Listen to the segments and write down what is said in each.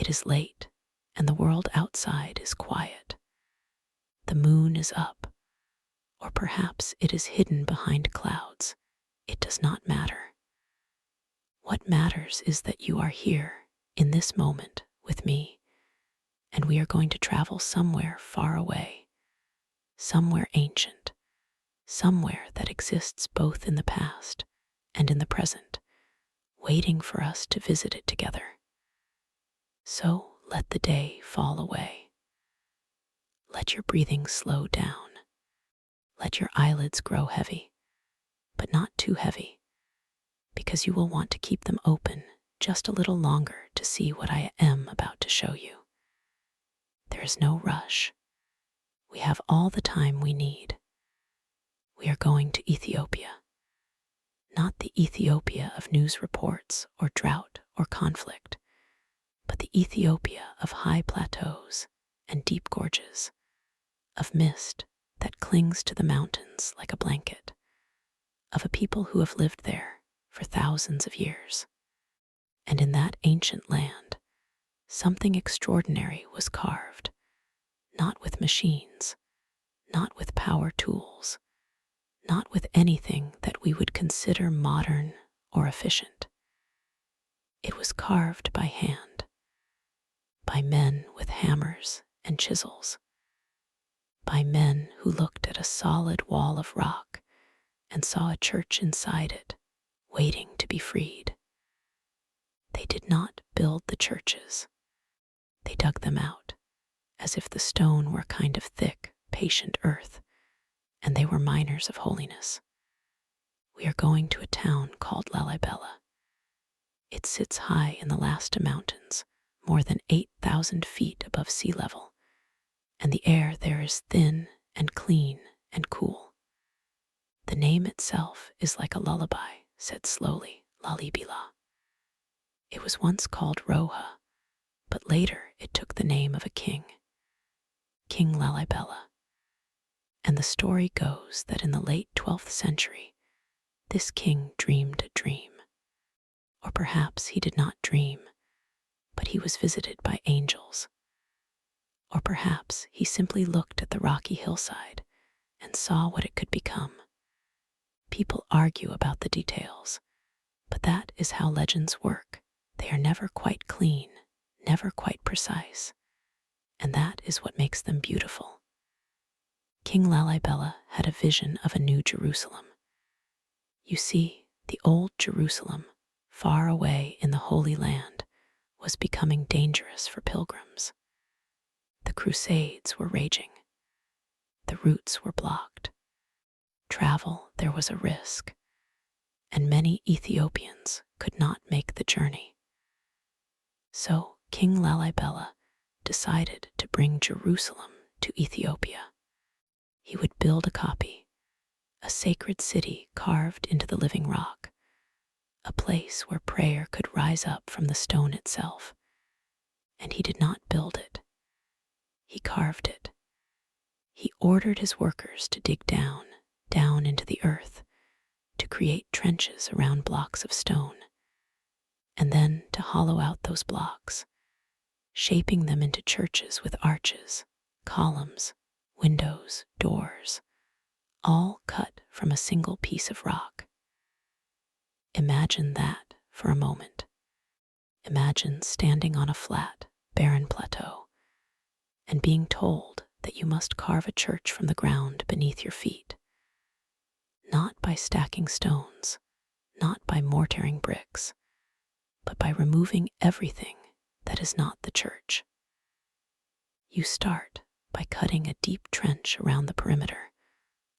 It is late, and the world outside is quiet. The moon is up, or perhaps it is hidden behind clouds. It does not matter. What matters is that you are here, in this moment, with me, and we are going to travel somewhere far away, somewhere ancient, somewhere that exists both in the past and in the present, waiting for us to visit it together. So let the day fall away. Let your breathing slow down. Let your eyelids grow heavy, but not too heavy, because you will want to keep them open just a little longer to see what I am about to show you. There is no rush. We have all the time we need. We are going to Ethiopia. Not the Ethiopia of news reports or drought or conflict, but the Ethiopia of high plateaus and deep gorges, of mist that clings to the mountains like a blanket, of a people who have lived there for thousands of years. And in that ancient land, something extraordinary was carved, not with machines, not with power tools, not with anything that we would consider modern or efficient. It was carved by hand, by men with hammers and chisels, by men who looked at a solid wall of rock and saw a church inside it, waiting to be freed. They did not build the churches. They dug them out, as if the stone were a kind of thick, patient earth, and they were miners of holiness. We are going to a town called Lalibela. It sits high in the Lasta Mountains, more than 8,000 feet above sea level, and the air there is thin and clean and cool. The name itself is like a lullaby, said slowly, Lalibela. It was once called Roha, but later it took the name of a king, King Lalibela. And the story goes that in the late 12th century, this king dreamed a dream. Or perhaps he did not dream, but he was visited by angels. Or perhaps he simply looked at the rocky hillside and saw what it could become. People argue about the details, but that is how legends work. They are never quite clean, never quite precise, and that is what makes them beautiful. King Lalibela had a vision of a new Jerusalem. You see, the old Jerusalem, far away in the Holy Land, was becoming dangerous for pilgrims. The Crusades were raging. The routes were blocked. Travel, there was a risk, and many Ethiopians could not make the journey. So King Lalibela decided to bring Jerusalem to Ethiopia. He would build a copy, a sacred city carved into the living rock, a place where prayer could rise up from the stone itself. And he did not build it. He carved it. He ordered his workers to dig down into the earth, to create trenches around blocks of stone, and then to hollow out those blocks, shaping them into churches with arches, columns, windows, doors, all cut from a single piece of rock. Imagine that for a moment. Imagine standing on a flat, barren plateau and being told that you must carve a church from the ground beneath your feet. Not by stacking stones, not by mortaring bricks, but by removing everything that is not the church. You start by cutting a deep trench around the perimeter,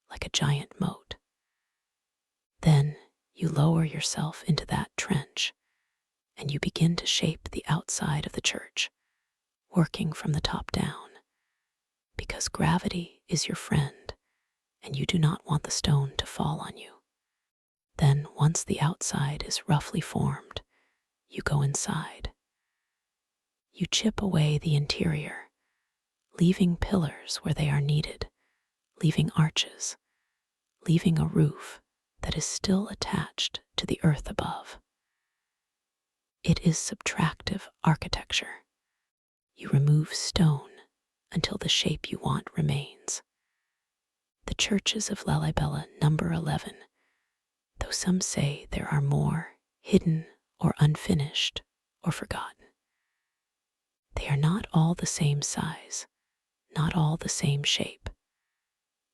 like a giant moat. Then you lower yourself into that trench, and you begin to shape the outside of the church, working from the top down, because gravity is your friend, and you do not want the stone to fall on you. Then, once the outside is roughly formed, you go inside. You chip away the interior, leaving pillars where they are needed, leaving arches, leaving a roof that is still attached to the earth above. It is subtractive architecture. You remove stone until the shape you want remains. The churches of Lalibela number 11, though some say there are more hidden or unfinished or forgotten. They are not all the same size, not all the same shape.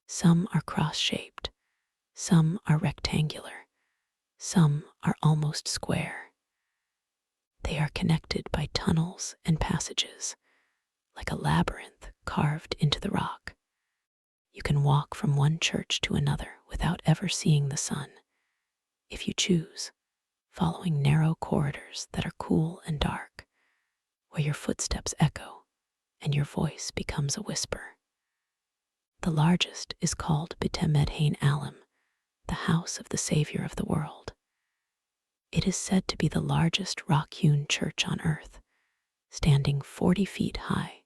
Some are cross-shaped, some are rectangular, some are almost square. They are connected by tunnels and passages, like a labyrinth carved into the rock. You can walk from one church to another without ever seeing the sun, if you choose, following narrow corridors that are cool and dark, where your footsteps echo and your voice becomes a whisper. The largest is called Beit Medhain Alam, the house of the Savior of the world. It is said to be the largest rock-hewn church on earth, standing 40 feet high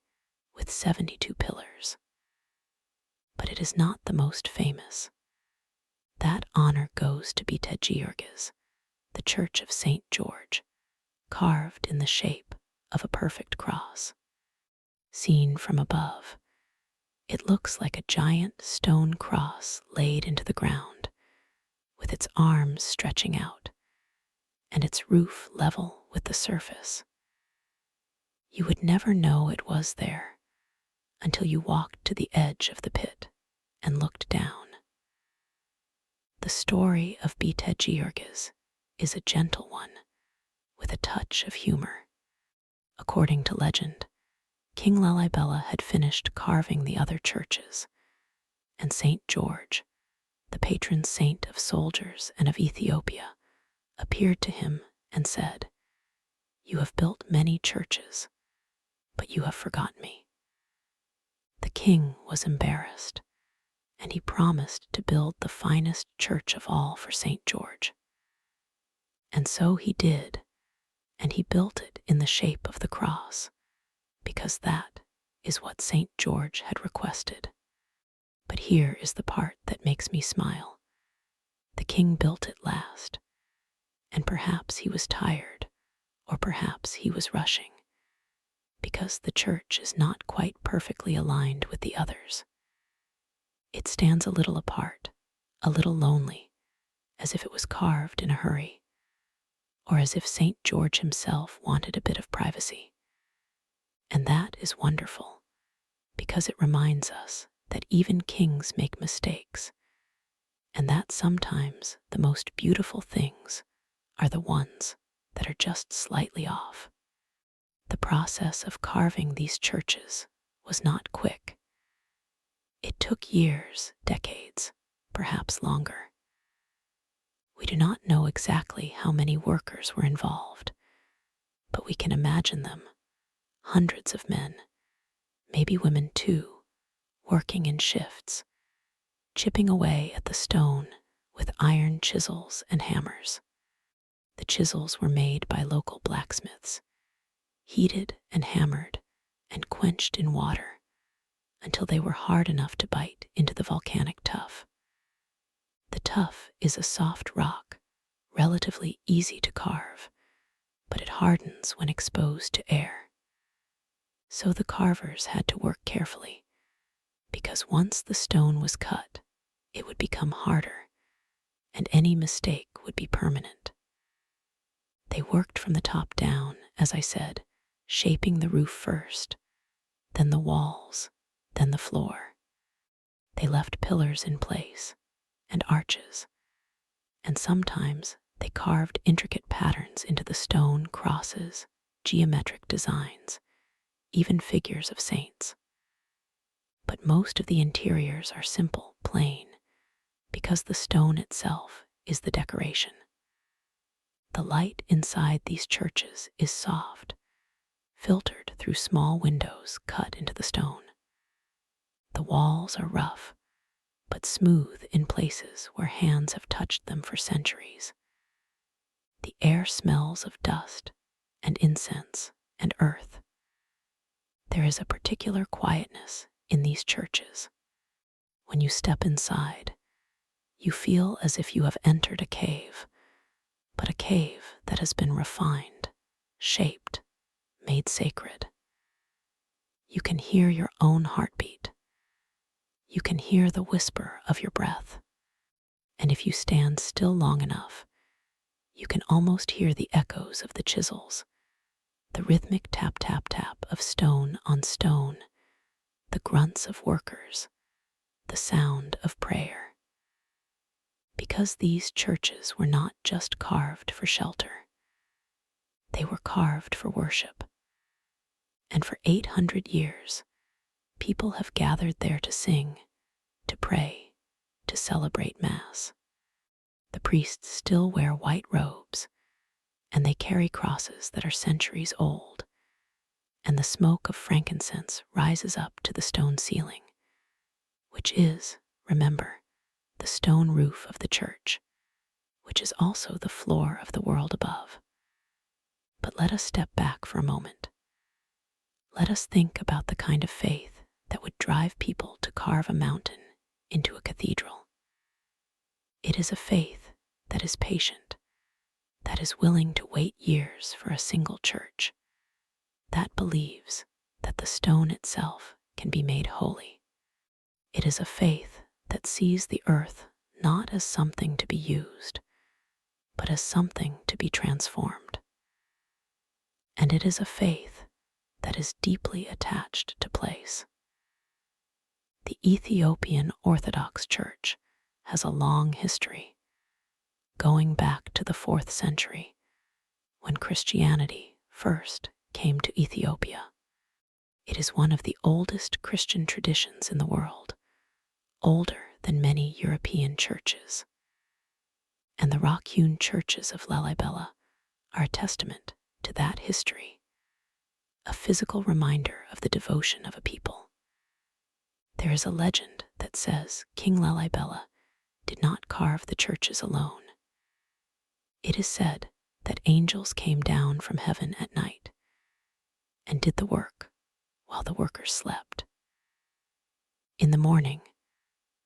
with 72 pillars. But it is not the most famous. That honor goes to Beit Georges, the Church of St. George, carved in the shape of a perfect cross. Seen from above, it looks like a giant stone cross laid into the ground, with its arms stretching out and its roof level with the surface. You would never know it was there until you walked to the edge of the pit and looked down. The story of Beit Georges is a gentle one, with a touch of humor. According to legend, King Lalibela had finished carving the other churches, and St. George, the patron saint of soldiers and of Ethiopia, appeared to him and said, "You have built many churches, but you have forgotten me." The king was embarrassed, and he promised to build the finest church of all for St. George. And so he did, and he built it in the shape of the cross, because that is what St. George had requested. But here is the part that makes me smile. The king built it last, and perhaps he was tired, or perhaps he was rushing, because the church is not quite perfectly aligned with the others. It stands a little apart, a little lonely, as if it was carved in a hurry, or as if St. George himself wanted a bit of privacy. And that is wonderful, because it reminds us that even kings make mistakes, and that sometimes the most beautiful things are the ones that are just slightly off. The process of carving these churches was not quick. It took years, decades, perhaps longer. We do not know exactly how many workers were involved, but we can imagine them, hundreds of men, maybe women too, working in shifts, chipping away at the stone with iron chisels and hammers. The chisels were made by local blacksmiths, heated and hammered and quenched in water until they were hard enough to bite into the volcanic tuff. The tuff is a soft rock, relatively easy to carve, but it hardens when exposed to air. So the carvers had to work carefully, because once the stone was cut, it would become harder, and any mistake would be permanent. They worked from the top down, as I said, shaping the roof first, then the walls, then the floor. They left pillars in place and arches, and sometimes they carved intricate patterns into the stone, crosses, geometric designs, even figures of saints. But most of the interiors are simple, plain, because the stone itself is the decoration. The light inside these churches is soft, filtered through small windows cut into the stone. The walls are rough, but smooth in places where hands have touched them for centuries. The air smells of dust and incense and earth. There is a particular quietness in these churches. When you step inside, you feel as if you have entered a cave, but a cave that has been refined, shaped, made sacred. You can hear your own heartbeat. You can hear the whisper of your breath. And if you stand still long enough, you can almost hear the echoes of the chisels, the rhythmic tap, tap, tap of stone on stone, the grunts of workers, the sound of prayer. Because these churches were not just carved for shelter, they were carved for worship. And for 800 years, people have gathered there to sing, to pray, to celebrate Mass. The priests still wear white robes, and they carry crosses that are centuries old, and the smoke of frankincense rises up to the stone ceiling, which is, remember, the stone roof of the church, which is also the floor of the world above. But let us step back for a moment. Let us think about the kind of faith that would drive people to carve a mountain into a cathedral. It is a faith that is patient, that is willing to wait years for a single church, that believes that the stone itself can be made holy. It is a faith that sees the earth not as something to be used, but as something to be transformed. And it is a faith that is deeply attached to place. The Ethiopian Orthodox Church has a long history, going back to the 4th century, when Christianity first came to Ethiopia. It is one of the oldest Christian traditions in the world, older than many European churches. And the rock-hewn churches of Lalibela are a testament to that history, a physical reminder of the devotion of a people. There is a legend that says King Lalibela did not carve the churches alone. It is said that angels came down from heaven at night and did the work while the workers slept. In the morning,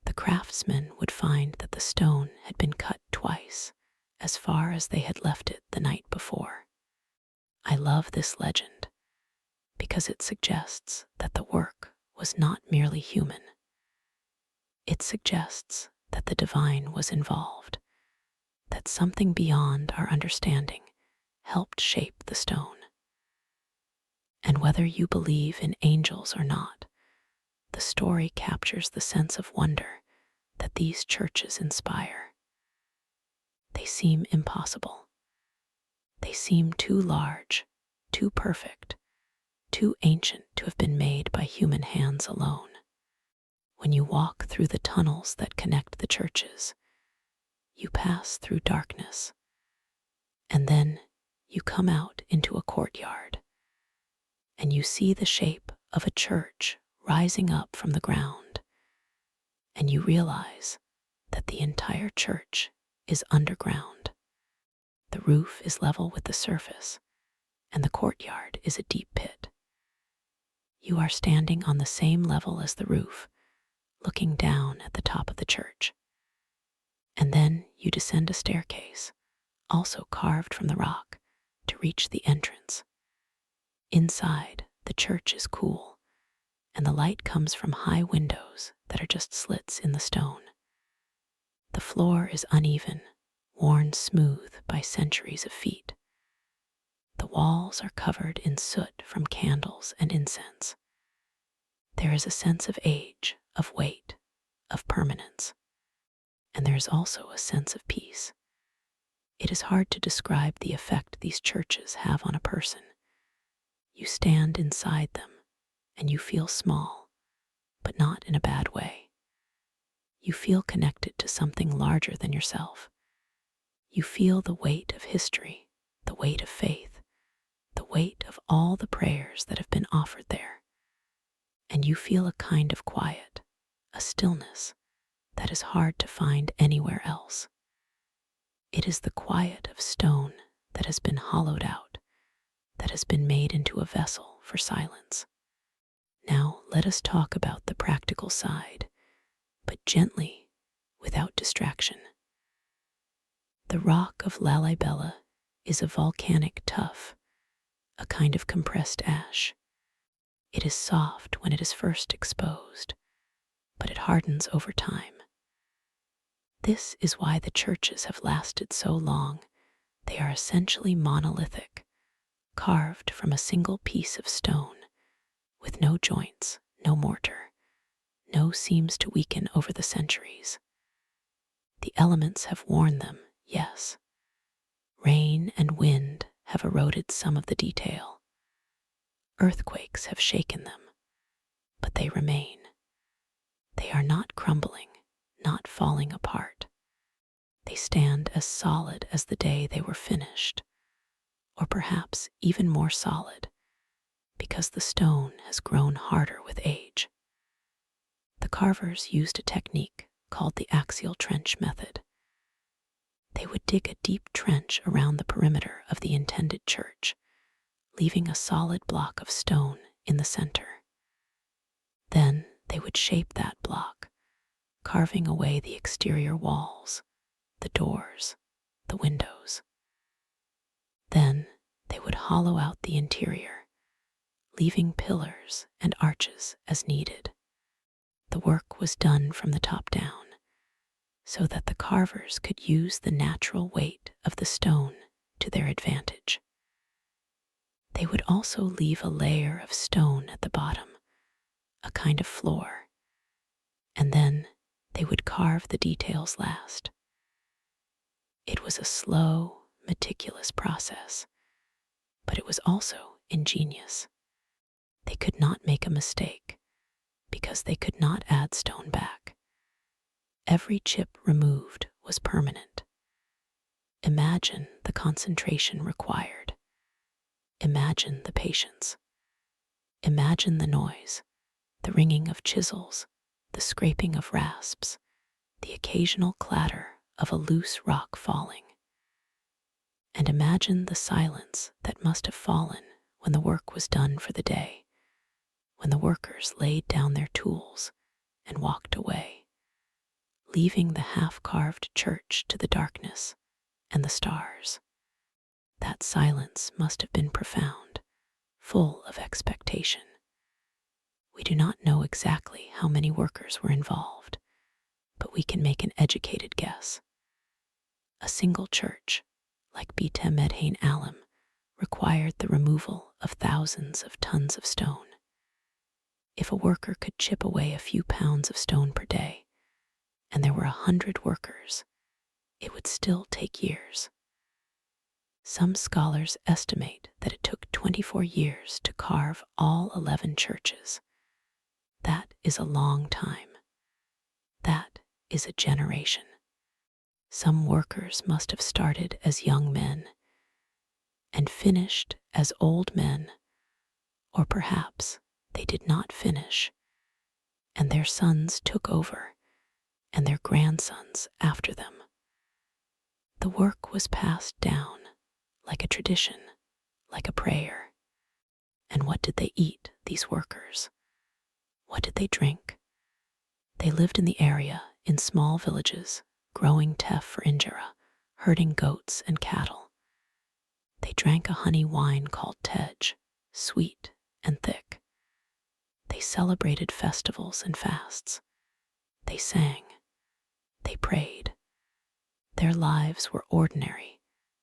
the craftsmen would find that the stone had been cut twice, as far as they had left it the night before. I love this legend because it suggests that the work was not merely human. It suggests that the divine was involved, that something beyond our understanding helped shape the stone. And whether you believe in angels or not, the story captures the sense of wonder that these churches inspire. They seem impossible. They seem too large, too perfect, too ancient to have been made by human hands alone. When you walk through the tunnels that connect the churches, you pass through darkness, and then you come out into a courtyard, and you see the shape of a church rising up from the ground, and you realize that the entire church is underground. The roof is level with the surface, and the courtyard is a deep pit. You are standing on the same level as the roof, looking down at the top of the church. And then you descend a staircase, also carved from the rock, to reach the entrance. Inside, the church is cool, and the light comes from high windows that are just slits in the stone. The floor is uneven, worn smooth by centuries of feet. The walls are covered in soot from candles and incense. There is a sense of age, of weight, of permanence. And there is also a sense of peace. It is hard to describe the effect these churches have on a person. You stand inside them, and you feel small, but not in a bad way. You feel connected to something larger than yourself. You feel the weight of history, the weight of faith, the weight of all the prayers that have been offered there. And you feel a kind of quiet, a stillness that is hard to find anywhere else. It is the quiet of stone that has been hollowed out, that has been made into a vessel for silence. Now let us talk about the practical side, but gently, without distraction. The rock of Lalibela is a volcanic tuff, a kind of compressed ash. It is soft when it is first exposed, but it hardens over time. This is why the churches have lasted so long. They are essentially monolithic, carved from a single piece of stone, with no joints, no mortar, no seams to weaken over the centuries. The elements have worn them, yes. Rain and wind have eroded some of the detail. Earthquakes have shaken them, but they remain. They are not crumbling, not falling apart. They stand as solid as the day they were finished, or perhaps even more solid, because the stone has grown harder with age. The carvers used a technique called the axial trench method. They would dig a deep trench around the perimeter of the intended church, leaving a solid block of stone in the center. Then they would shape that block, carving away the exterior walls, the doors, the windows. Then they would hollow out the interior, leaving pillars and arches as needed. The work was done from the top down, so that the carvers could use the natural weight of the stone to their advantage. They would also leave a layer of stone at the bottom, a kind of floor, and then they would carve the details last. It was a slow, meticulous process, but it was also ingenious. They could not make a mistake because they could not add stone back. Every chip removed was permanent. Imagine the concentration required. Imagine the patience. Imagine the noise, the ringing of chisels, the scraping of rasps, the occasional clatter of a loose rock falling. And imagine the silence that must have fallen when the work was done for the day, when the workers laid down their tools and walked away, leaving the half-carved church to the darkness and the stars. That silence must have been profound, full of expectation. We do not know exactly how many workers were involved, but we can make an educated guess. A single church, like Beit Medhain Alam, required the removal of thousands of tons of stone. If a worker could chip away a few pounds of stone per day, and there were 100 workers, it would still take years. Some scholars estimate that it took 24 years to carve all 11 churches. That is a long time. That is a generation. Some workers must have started as young men and finished as old men, or perhaps they did not finish, and their sons took over, and their grandsons after them. The work was passed down like a tradition, like a prayer. And what did they eat, these workers? What did they drink? They lived in the area, in small villages, growing teff for injera, herding goats and cattle. They drank a honey wine called tej, sweet and thick. They celebrated festivals and fasts. They sang. They prayed. Their lives were ordinary,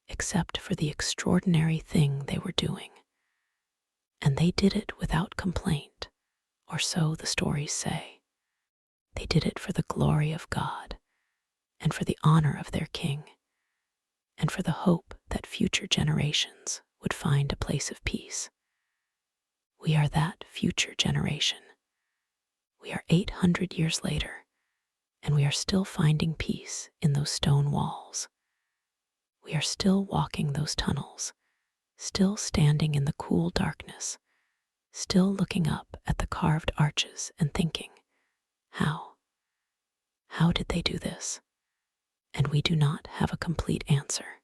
except for the extraordinary thing they were doing. And they did it without complaint, or so the stories say. They did it for the glory of God, and for the honor of their king, and for the hope that future generations would find a place of peace. We are that future generation. We are 800 years later, and we are still finding peace in those stone walls. We are still walking those tunnels, still standing in the cool darkness, still looking up at the carved arches and thinking, how did they do this? And we do not have a complete answer.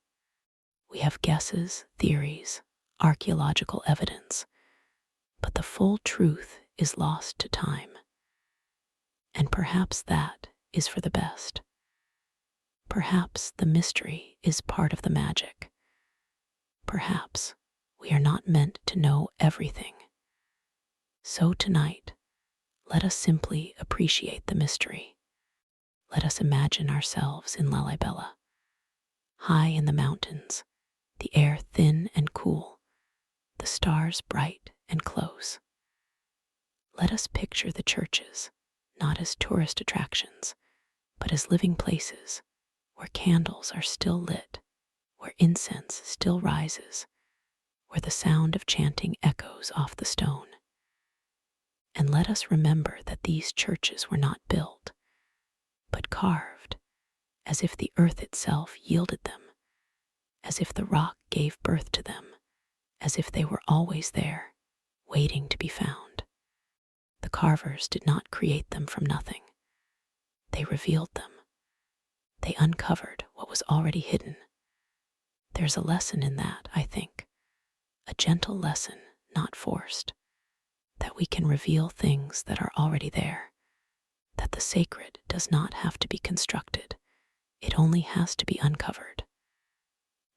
We have guesses, theories, archaeological evidence, but the full truth is lost to time. And perhaps that is for the best. Perhaps the mystery is part of the magic. Perhaps we are not meant to know everything. So tonight, let us simply appreciate the mystery. Let us imagine ourselves in Lalibela, high in the mountains, the air thin and cool, the stars bright and close. Let us picture the churches, not as tourist attractions, but as living places where candles are still lit, where incense still rises, where the sound of chanting echoes off the stone. And let us remember that these churches were not built, but carved, as if the earth itself yielded them, as if the rock gave birth to them, as if they were always there, waiting to be found. The carvers did not create them from nothing. They revealed them. They uncovered what was already hidden. There's a lesson in that, I think, a gentle lesson, not forced, that we can reveal things that are already there, that the sacred does not have to be constructed, it only has to be uncovered.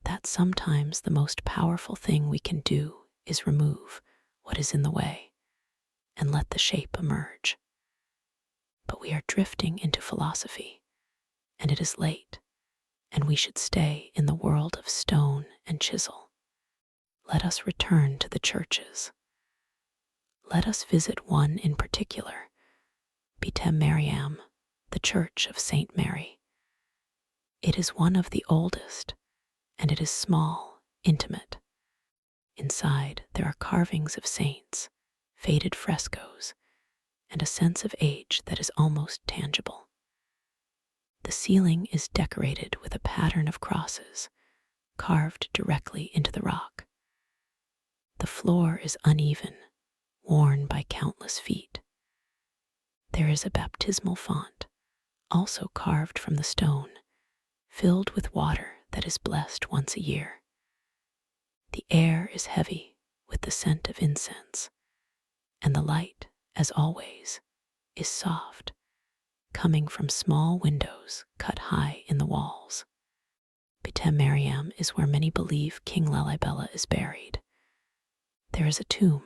That sometimes the most powerful thing we can do is remove what is in the way and let the shape emerge. But we are drifting into philosophy, and it is late, and we should stay in the world of stone and chisel. Let us return to the churches. Let us visit one in particular, Bitem Mariam, the Church of Saint Mary. It is one of the oldest, and it is small, intimate. Inside, there are carvings of saints, faded frescoes, and a sense of age that is almost tangible. The ceiling is decorated with a pattern of crosses, carved directly into the rock. The floor is uneven, worn by countless feet. There is a baptismal font, also carved from the stone, filled with water that is blessed once a year. The air is heavy with the scent of incense, and the light, as always, is soft, coming from small windows cut high in the walls. Bitem Mariam is where many believe King Lalibela is buried. There is a tomb,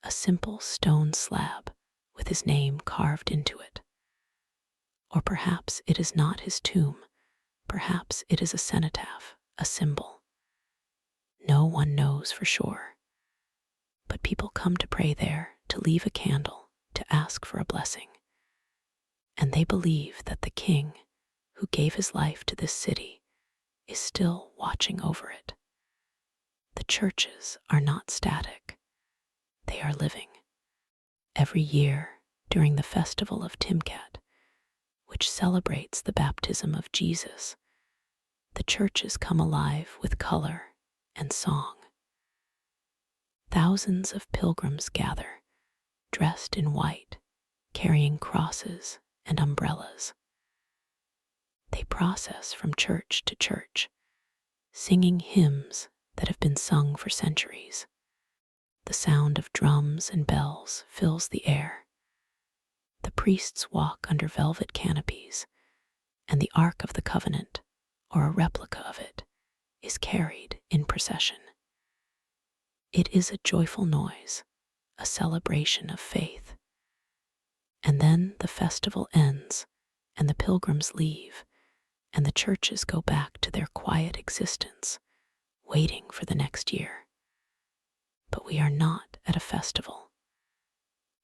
a simple stone slab with his name carved into it. Or perhaps it is not his tomb, perhaps it is a cenotaph, a symbol. No one knows for sure. But people come to pray there, to leave a candle, to ask for a blessing. And they believe that the king, who gave his life to this city, is still watching over it. The churches are not static. They are living. Every year, during the festival of Timkat, which celebrates the baptism of Jesus, the churches come alive with color and song. Thousands of pilgrims gather, dressed in white, carrying crosses and umbrellas. They process from church to church, singing hymns that have been sung for centuries. The sound of drums and bells fills the air. The priests walk under velvet canopies, and the Ark of the Covenant, or a replica of it, is carried in procession. It is a joyful noise, a celebration of faith. And then the festival ends, and the pilgrims leave, and the churches go back to their quiet existence, waiting for the next year. But we are not at a festival.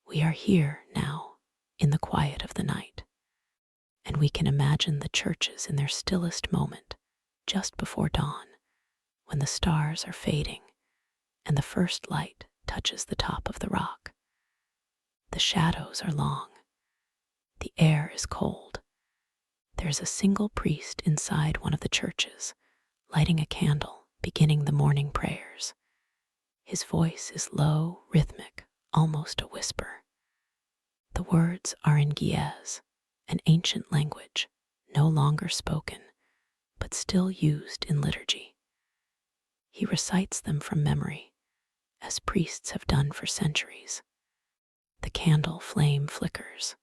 We are here now, in the quiet of the night, and we can imagine the churches in their stillest moment, just before dawn, when the stars are fading and the first light touches the top of the rock. The shadows are long. The air is cold. There is a single priest inside one of the churches, lighting a candle, beginning the morning prayers. His voice is low, rhythmic, almost a whisper. The words are in Ge'ez, an ancient language, no longer spoken, but still used in liturgy. He recites them from memory, as priests have done for centuries. The candle flame flickers.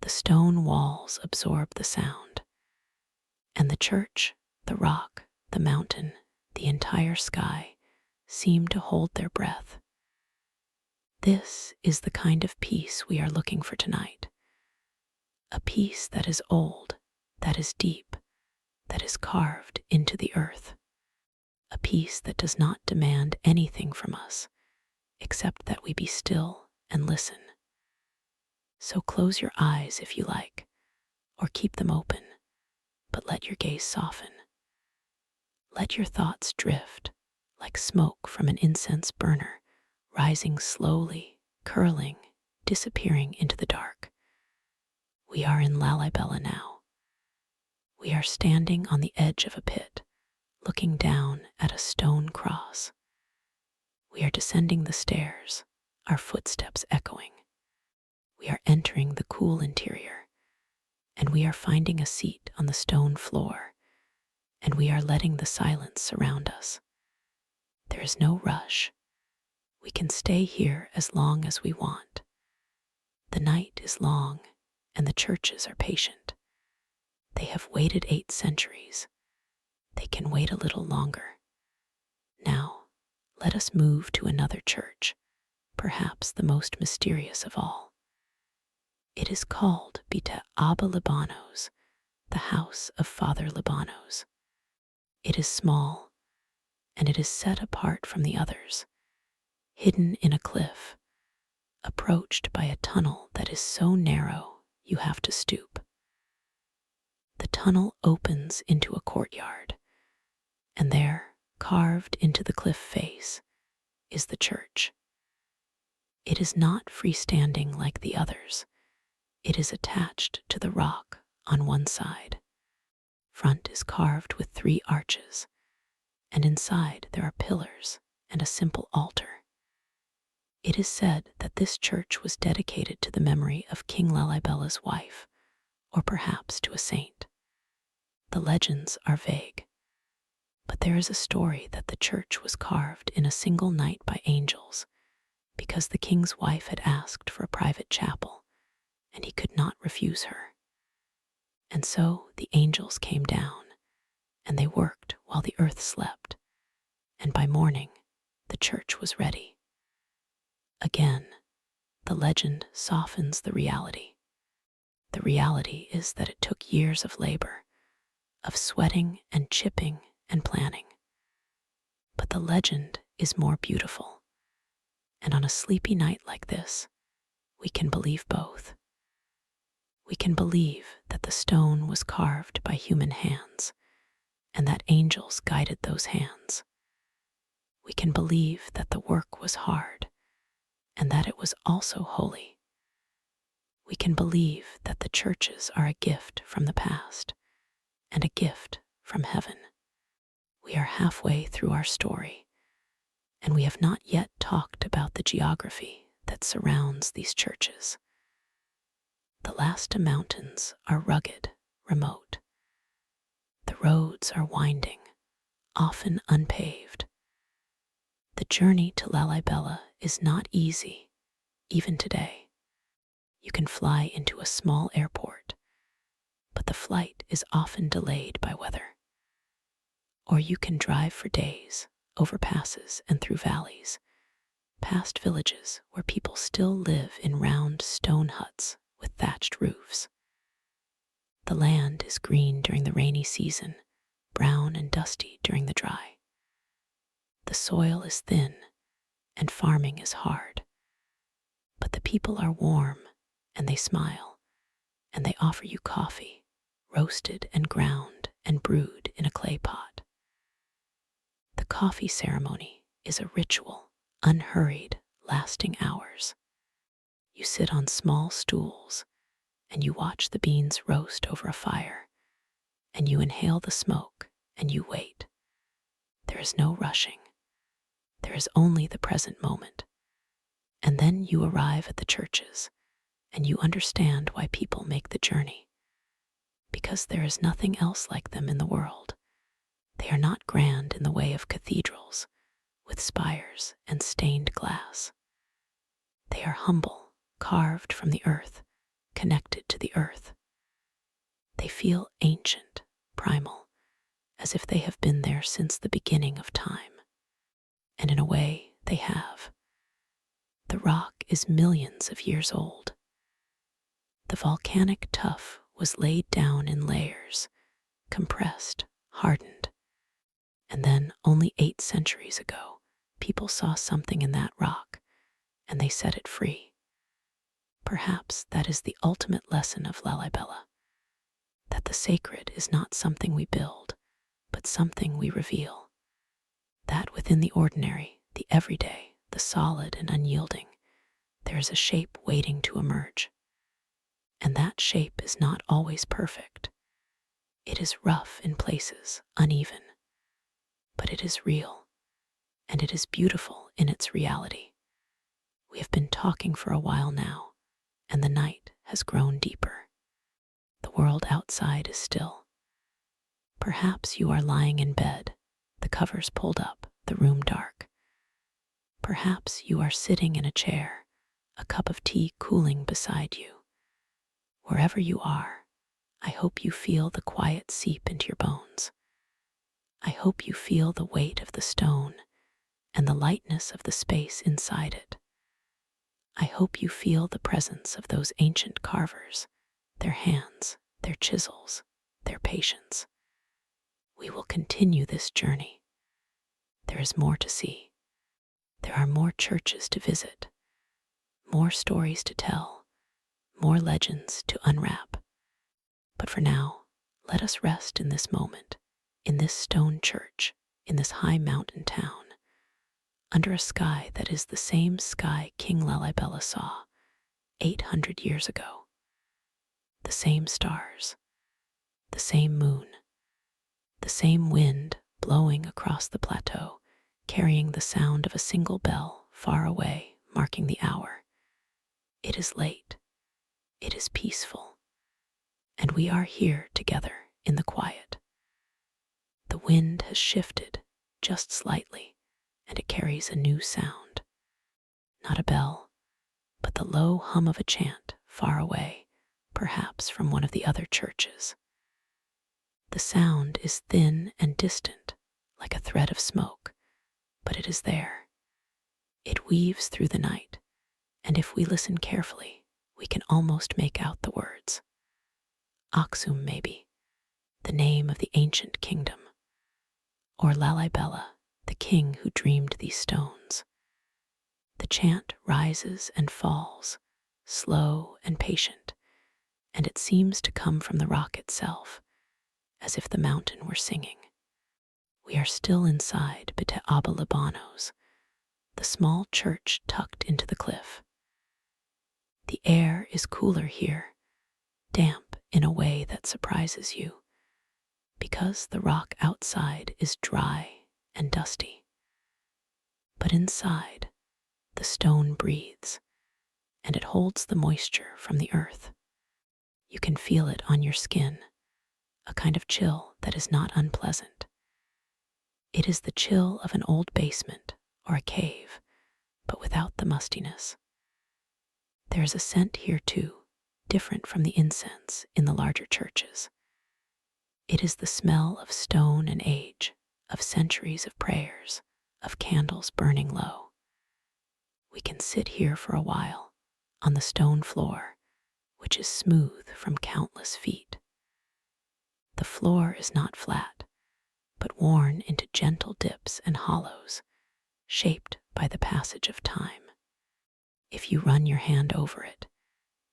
The stone walls absorb the sound, and the church, the rock, the mountain, the entire sky seem to hold their breath. This is the kind of peace we are looking for tonight. A peace that is old, that is deep, that is carved into the earth. A peace that does not demand anything from us, except that we be still and listen. So close your eyes if you like, or keep them open, but let your gaze soften. Let your thoughts drift like smoke from an incense burner, rising slowly, curling, disappearing into the dark. We are in Lalibela now. We are standing on the edge of a pit, looking down at a stone cross. We are descending the stairs, our footsteps echoing. We are entering the cool interior, and we are finding a seat on the stone floor, and we are letting the silence surround us. There is no rush. We can stay here as long as we want. The night is long, and the churches are patient. They have waited 8 centuries. They can wait a little longer. Now, let us move to another church, perhaps the most mysterious of all. It is called Bita Abba Libanos, the house of Father Libanos. It is small, and it is set apart from the others, hidden in a cliff, approached by a tunnel that is so narrow you have to stoop. The tunnel opens into a courtyard, and there, carved into the cliff face, is the church. It is not freestanding like the others. It is attached to the rock on one side. Front is carved with 3 arches, and inside there are pillars and a simple altar. It is said that this church was dedicated to the memory of King Lalibela's wife, or perhaps to a saint. The legends are vague, but there is a story that the church was carved in a single night by angels, because the king's wife had asked for a private chapel, and he could not refuse her. And so the angels came down, and they worked while the earth slept, and by morning the church was ready. Again, the legend softens the reality. The reality is that it took years of labor, of sweating and chipping and planning. But the legend is more beautiful, and on a sleepy night like this, we can believe both. We can believe that the stone was carved by human hands, and that angels guided those hands. We can believe that the work was hard, and that it was also holy. We can believe that the churches are a gift from the past, and a gift from heaven. We are halfway through our story, and we have not yet talked about the geography that surrounds these churches. The Lasta Mountains are rugged, remote. The roads are winding, often unpaved. The journey to Lalibela is not easy, even today. You can fly into a small airport, but the flight is often delayed by weather. Or you can drive for days, over passes and through valleys, past villages where people still live in round stone huts with thatched roofs. The land is green during the rainy season, brown and dusty during the dry. The soil is thin, and farming is hard. But the people are warm, and they smile, and they offer you coffee, roasted and ground and brewed in a clay pot. The coffee ceremony is a ritual, unhurried, lasting hours. You sit on small stools, and you watch the beans roast over a fire, and you inhale the smoke, and you wait. There is no rushing. There is only the present moment. And then you arrive at the churches, and you understand why people make the journey. Because there is nothing else like them in the world. They are not grand in the way of cathedrals, with spires and stained glass. They are humble, carved from the earth, connected to the earth. They feel ancient, primal, as if they have been there since the beginning of time. And in a way, they have. The rock is millions of years old. The volcanic tuff was laid down in layers, compressed, hardened, and then only 8 centuries ago, people saw something in that rock and they set it free. Perhaps that is the ultimate lesson of Lalibela, that the sacred is not something we build, but something we reveal. That within the ordinary, the everyday, the solid and unyielding, there is a shape waiting to emerge. And that shape is not always perfect. It is rough in places, uneven, but it is real, and it is beautiful in its reality. We have been talking for a while now, and the night has grown deeper. The world outside is still. Perhaps you are lying in bed, the covers pulled up, the room dark. Perhaps you are sitting in a chair, a cup of tea cooling beside you. Wherever you are, I hope you feel the quiet seep into your bones. I hope you feel the weight of the stone and the lightness of the space inside it. I hope you feel the presence of those ancient carvers, their hands, their chisels, their patience. We will continue this journey. There is more to see. There are more churches to visit, more stories to tell, more legends to unwrap. But for now, let us rest in this moment, in this stone church, in this high mountain town, under a sky that is the same sky King Lalibela saw 800 years ago. The same stars, the same moon, the same wind blowing across the plateau, carrying the sound of a single bell far away, marking the hour. It is late, it is peaceful, and we are here together in the quiet. The wind has shifted just slightly, and it carries a new sound. Not a bell, but the low hum of a chant far away, perhaps from one of the other churches. The sound is thin and distant, like a thread of smoke, but it is there. It weaves through the night, and if we listen carefully, we can almost make out the words. Aksum, maybe, the name of the ancient kingdom, or Lalibela, the king who dreamed these stones. The chant rises and falls, slow and patient, and it seems to come from the rock itself, as if the mountain were singing. We are still inside Bete Abba Libanos, the small church tucked into the cliff. The air is cooler here, damp in a way that surprises you, because the rock outside is dry and dusty. But inside, the stone breathes, and it holds the moisture from the earth. You can feel it on your skin, a kind of chill that is not unpleasant. It is the chill of an old basement or a cave, but without the mustiness. There is a scent here too, different from the incense in the larger churches. It is the smell of stone and age, of centuries of prayers, of candles burning low. We can sit here for a while, on the stone floor, which is smooth from countless feet. The floor is not flat, but worn into gentle dips and hollows, shaped by the passage of time. If you run your hand over it,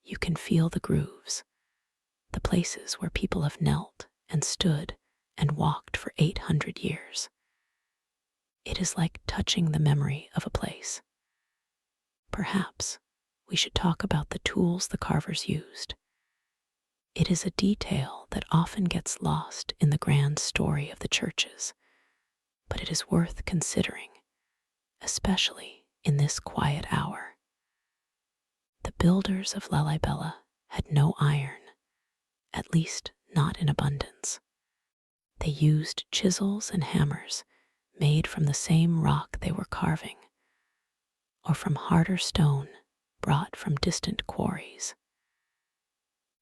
you can feel the grooves, the places where people have knelt and stood and walked for 800 years. It is like touching the memory of a place. Perhaps we should talk about the tools the carvers used. It is a detail that often gets lost in the grand story of the churches, but it is worth considering, especially in this quiet hour. The builders of Lalibela had no iron, at least not in abundance. They used chisels and hammers made from the same rock they were carving, or from harder stone brought from distant quarries.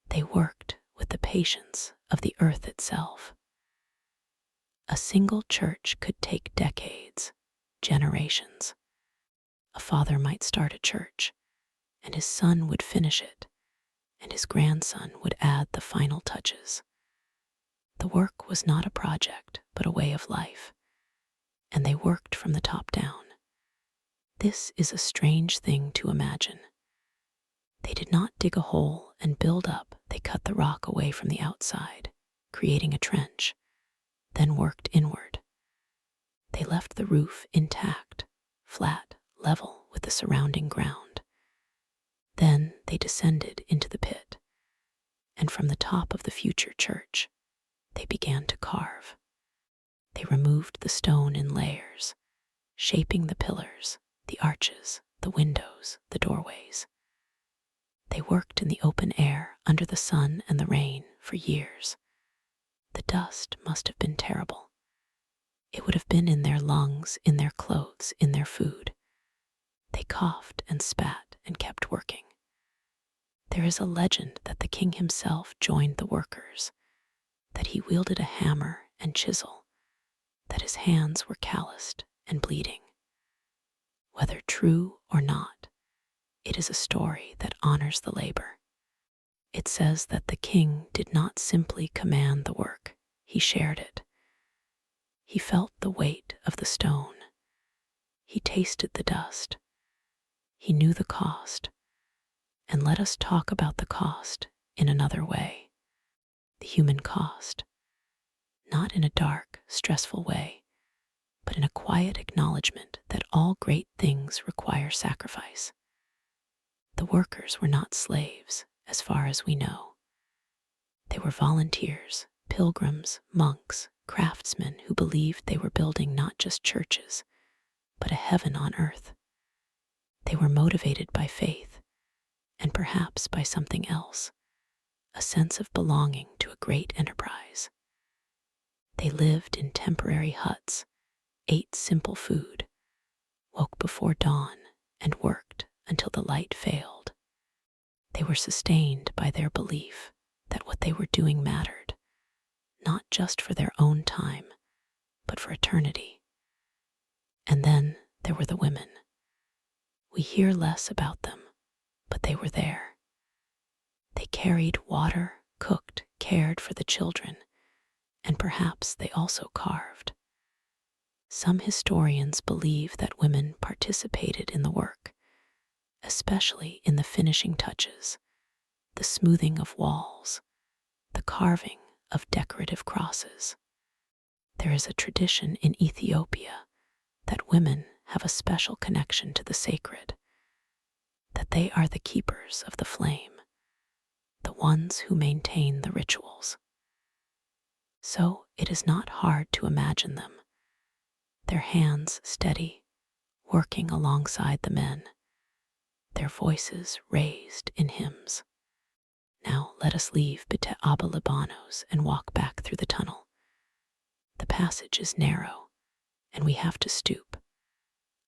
They worked with the patience of the earth itself. A single church could take decades, generations. A father might start a church, and his son would finish it, and his grandson would add the final touches. The work was not a project, but a way of life, and they worked from the top down. This is a strange thing to imagine. They did not dig a hole and build up, they cut the rock away from the outside, creating a trench, then worked inward. They left the roof intact, flat, level with the surrounding ground. Then they descended into the pit, and from the top of the future church, they began to carve. They removed the stone in layers, shaping the pillars, the arches, the windows, the doorways. They worked in the open air, under the sun and the rain, for years. The dust must have been terrible. It would have been in their lungs, in their clothes, in their food. They coughed and spat and kept working. There is a legend that the king himself joined the workers, that he wielded a hammer and chisel, that his hands were calloused and bleeding. Whether true or not, it is a story that honors the labor. It says that the king did not simply command the work, he shared it. He felt the weight of the stone. He tasted the dust. He knew the cost. And let us talk about the cost in another way. The human cost. Not in a dark, stressful way, but in a quiet acknowledgement that all great things require sacrifice. The workers were not slaves, as far as we know. They were volunteers, pilgrims, monks, craftsmen who believed they were building not just churches, but a heaven on earth. They were motivated by faith, and perhaps by something else, a sense of belonging to a great enterprise. They lived in temporary huts, ate simple food, woke before dawn, and worked until the light failed. They were sustained by their belief that what they were doing mattered, not just for their own time, but for eternity. And then there were the women. We hear less about them, but they were there. They carried water, cooked, cared for the children, and perhaps they also carved. Some historians believe that women participated in the work, especially in the finishing touches, the smoothing of walls, the carving of decorative crosses. There is a tradition in Ethiopia that women have a special connection to the sacred, that they are the keepers of the flame, the ones who maintain the rituals. So it is not hard to imagine them, their hands steady, working alongside the men, their voices raised in hymns. Now let us leave Bete Abba Libanos and walk back through the tunnel. The passage is narrow, and we have to stoop.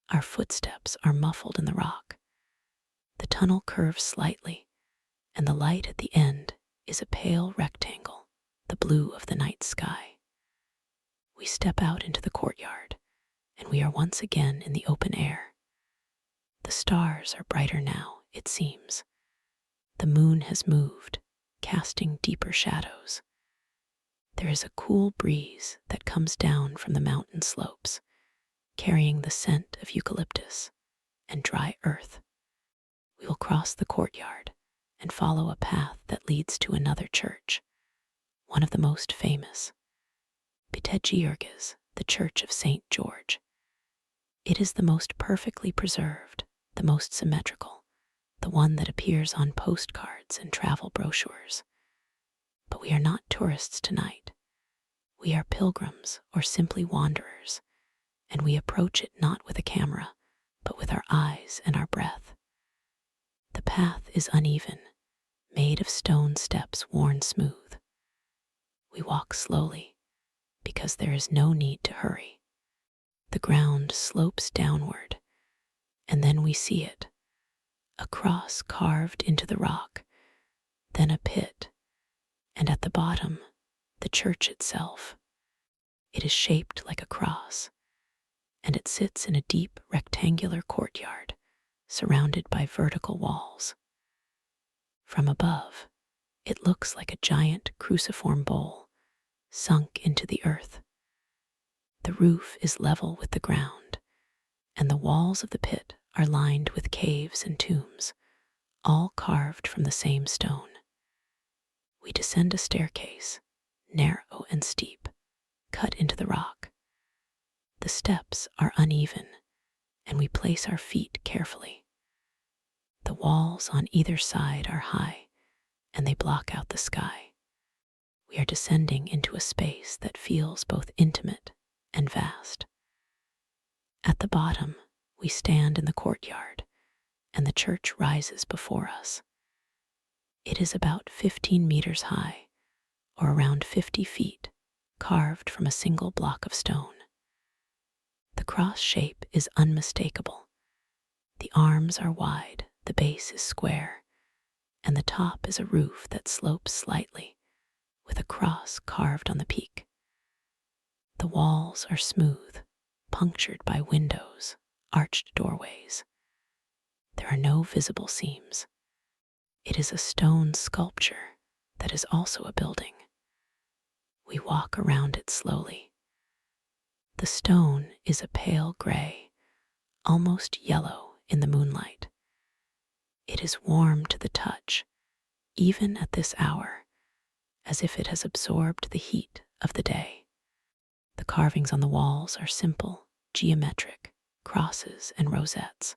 Our footsteps are muffled in the rock. The tunnel curves slightly, and the light at the end is a pale rectangle, the blue of the night sky. We step out into the courtyard, and we are once again in the open air. The stars are brighter now, it seems. The moon has moved, casting deeper shadows. There is a cool breeze that comes down from the mountain slopes, carrying the scent of eucalyptus and dry earth. We will cross the courtyard and follow a path that leads to another church, one of the most famous, Bete Georges, the Church of St. George. It is the most perfectly preserved, the most symmetrical, the one that appears on postcards and travel brochures. But we are not tourists tonight. We are pilgrims or simply wanderers, and we approach it not with a camera, but with our eyes and our breath. The path is uneven, made of stone steps worn smooth. We walk slowly, because there is no need to hurry. The ground slopes downward, and then we see it, a cross carved into the rock, then a pit, and at the bottom, the church itself. It is shaped like a cross, and it sits in a deep rectangular courtyard surrounded by vertical walls. From above, it looks like a giant cruciform bowl sunk into the earth. The roof is level with the ground, and the walls of the pit are lined with caves and tombs, all carved from the same stone. We descend a staircase, narrow and steep, cut into the rock. The steps are uneven, and we place our feet carefully. The walls on either side are high, and they block out the sky. We are descending into a space that feels both intimate and vast. At the bottom, we stand in the courtyard, and the church rises before us. It is about 15 meters high, or around 50 feet, carved from a single block of stone. The cross shape is unmistakable. The arms are wide, the base is square, and the top is a roof that slopes slightly, with a cross carved on the peak. The walls are smooth, punctured by windows, arched doorways. There are no visible seams. It is a stone sculpture that is also a building. We walk around it slowly. The stone is a pale gray, almost yellow in the moonlight. It is warm to the touch, even at this hour, as if it has absorbed the heat of the day. The carvings on the walls are simple, geometric, crosses and rosettes.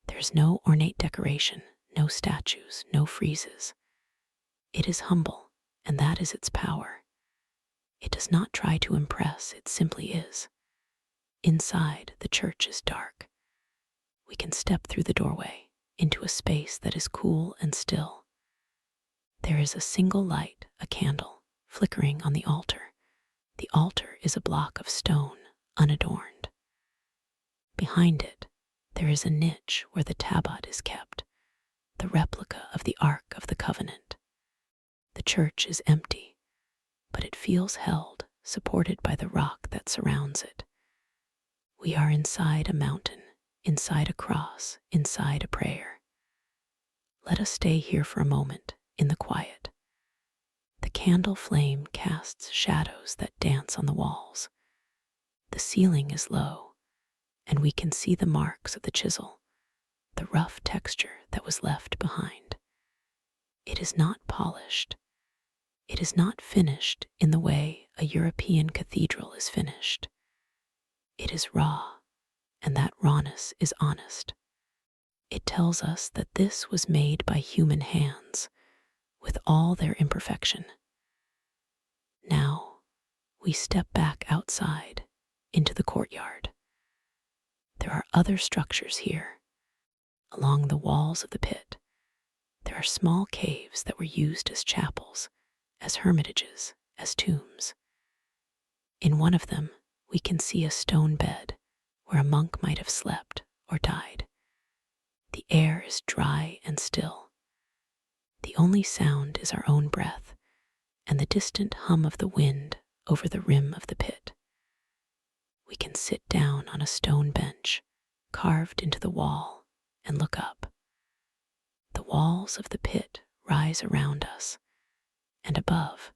There is no ornate decoration, no statues, no friezes. It is humble, and that is its power. It does not try to impress, it simply is. Inside, the church is dark. We can step through the doorway into a space that is cool and still. There is a single light, a candle, flickering on the altar. The altar is a block of stone, unadorned. Behind it, there is a niche where the tablet is kept, the replica of the Ark of the Covenant. The church is empty, but it feels held, supported by the rock that surrounds it. We are inside a mountain, inside a cross, inside a prayer. Let us stay here for a moment, in the quiet. The candle flame casts shadows that dance on the walls. The ceiling is low, and we can see the marks of the chisel, the rough texture that was left behind. It is not polished. It is not finished in the way a European cathedral is finished. It is raw, and that rawness is honest. It tells us that this was made by human hands, with all their imperfection. Now, we step back outside, into the courtyard. There are other structures here. Along the walls of the pit, there are small caves that were used as chapels, as hermitages, as tombs. In one of them, we can see a stone bed where a monk might have slept or died. The air is dry and still. The only sound is our own breath and the distant hum of the wind over the rim of the pit. We can sit down on a stone bench carved into the wall and look up. The walls of the pit rise around us, and above,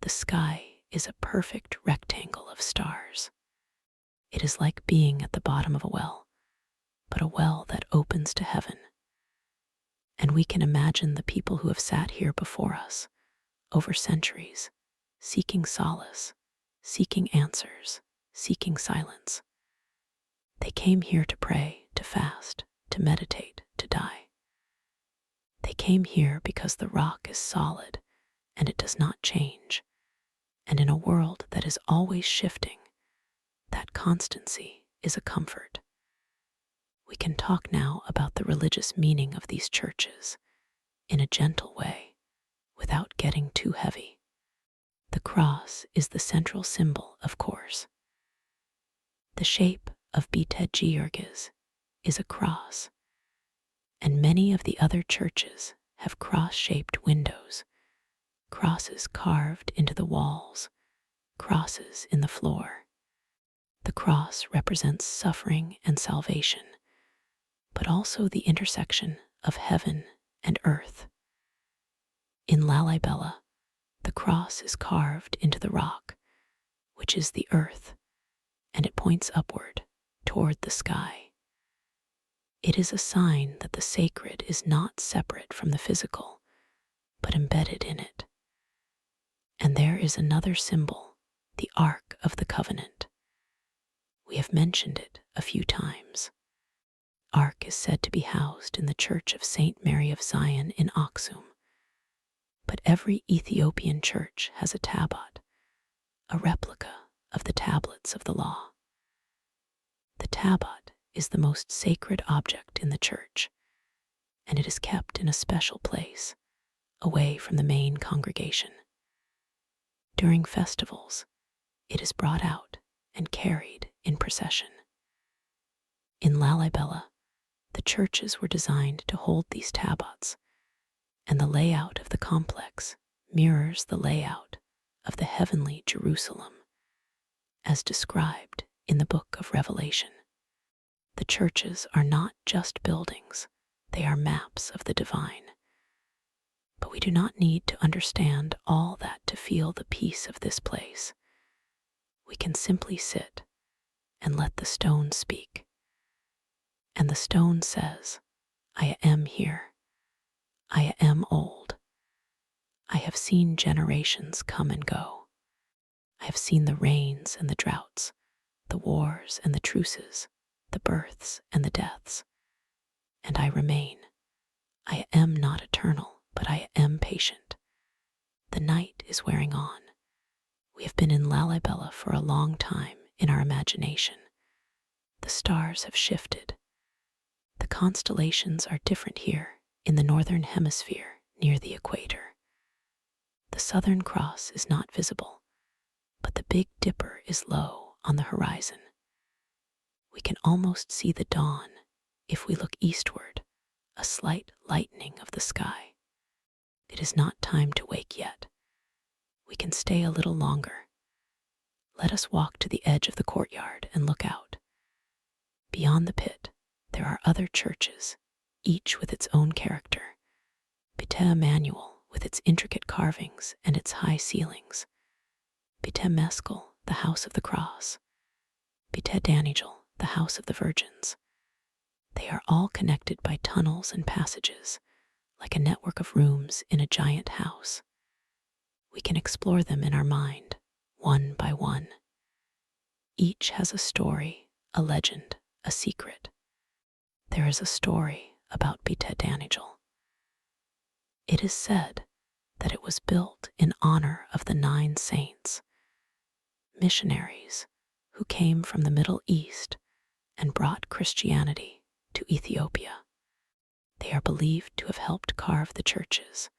the sky is a perfect rectangle of stars. It is like being at the bottom of a well, but a well that opens to heaven. And we can imagine the people who have sat here before us, over centuries, seeking solace, seeking answers, seeking silence. They came here to pray, to fast, to meditate, to die. They came here because the rock is solid and it does not change. And in a world that is always shifting, that constancy is a comfort. We can talk now about the religious meaning of these churches in a gentle way, without getting too heavy. The cross is the central symbol, of course. The shape of Beit Georges is a cross, and many of the other churches have cross-shaped windows, crosses carved into the walls, crosses in the floor. The cross represents suffering and salvation, but also the intersection of heaven and earth. In Lalibela, the cross is carved into the rock, which is the earth, and it points upward toward the sky. It is a sign that the sacred is not separate from the physical, but embedded in it. And there is another symbol, the Ark of the Covenant. We have mentioned it a few times. Ark is said to be housed in the Church of Saint Mary of Zion in Aksum. But every Ethiopian church has a tabot, a replica of the tablets of the law. The tabot is the most sacred object in the church, and it is kept in a special place, away from the main congregation. During festivals, it is brought out and carried in procession. In Lalibela, the churches were designed to hold these tabots, and the layout of the complex mirrors the layout of the heavenly Jerusalem, as described in the book of Revelation. The churches are not just buildings, they are maps of the divine. But we do not need to understand all that to feel the peace of this place. We can simply sit and let the stone speak. And the stone says, I am here. I am old. I have seen generations come and go. I have seen the rains and the droughts, the wars and the truces, the births and the deaths. And I remain. I am not eternal, but I am patient. The night is wearing on. We have been in Lalibela for a long time in our imagination. The stars have shifted. The constellations are different here in the northern hemisphere near the equator. The Southern Cross is not visible, but the Big Dipper is low on the horizon. We can almost see the dawn if we look eastward, a slight lightening of the sky. It is not time to wake yet. We can stay a little longer. Let us walk to the edge of the courtyard and look out. Beyond the pit, there are other churches, each with its own character. Bite Emmanuel, with its intricate carvings and its high ceilings. Bite Meskel, the House of the Cross. Bite Danijel, the House of the Virgins. They are all connected by tunnels and passages, like a network of rooms in a giant house. We can explore them in our mind, one by one. Each has a story, a legend, a secret. There is a story about Bite Danijel. It is said that it was built in honor of the 9 saints, missionaries who came from the Middle East and brought Christianity to Ethiopia. They are believed to have helped carve the churches,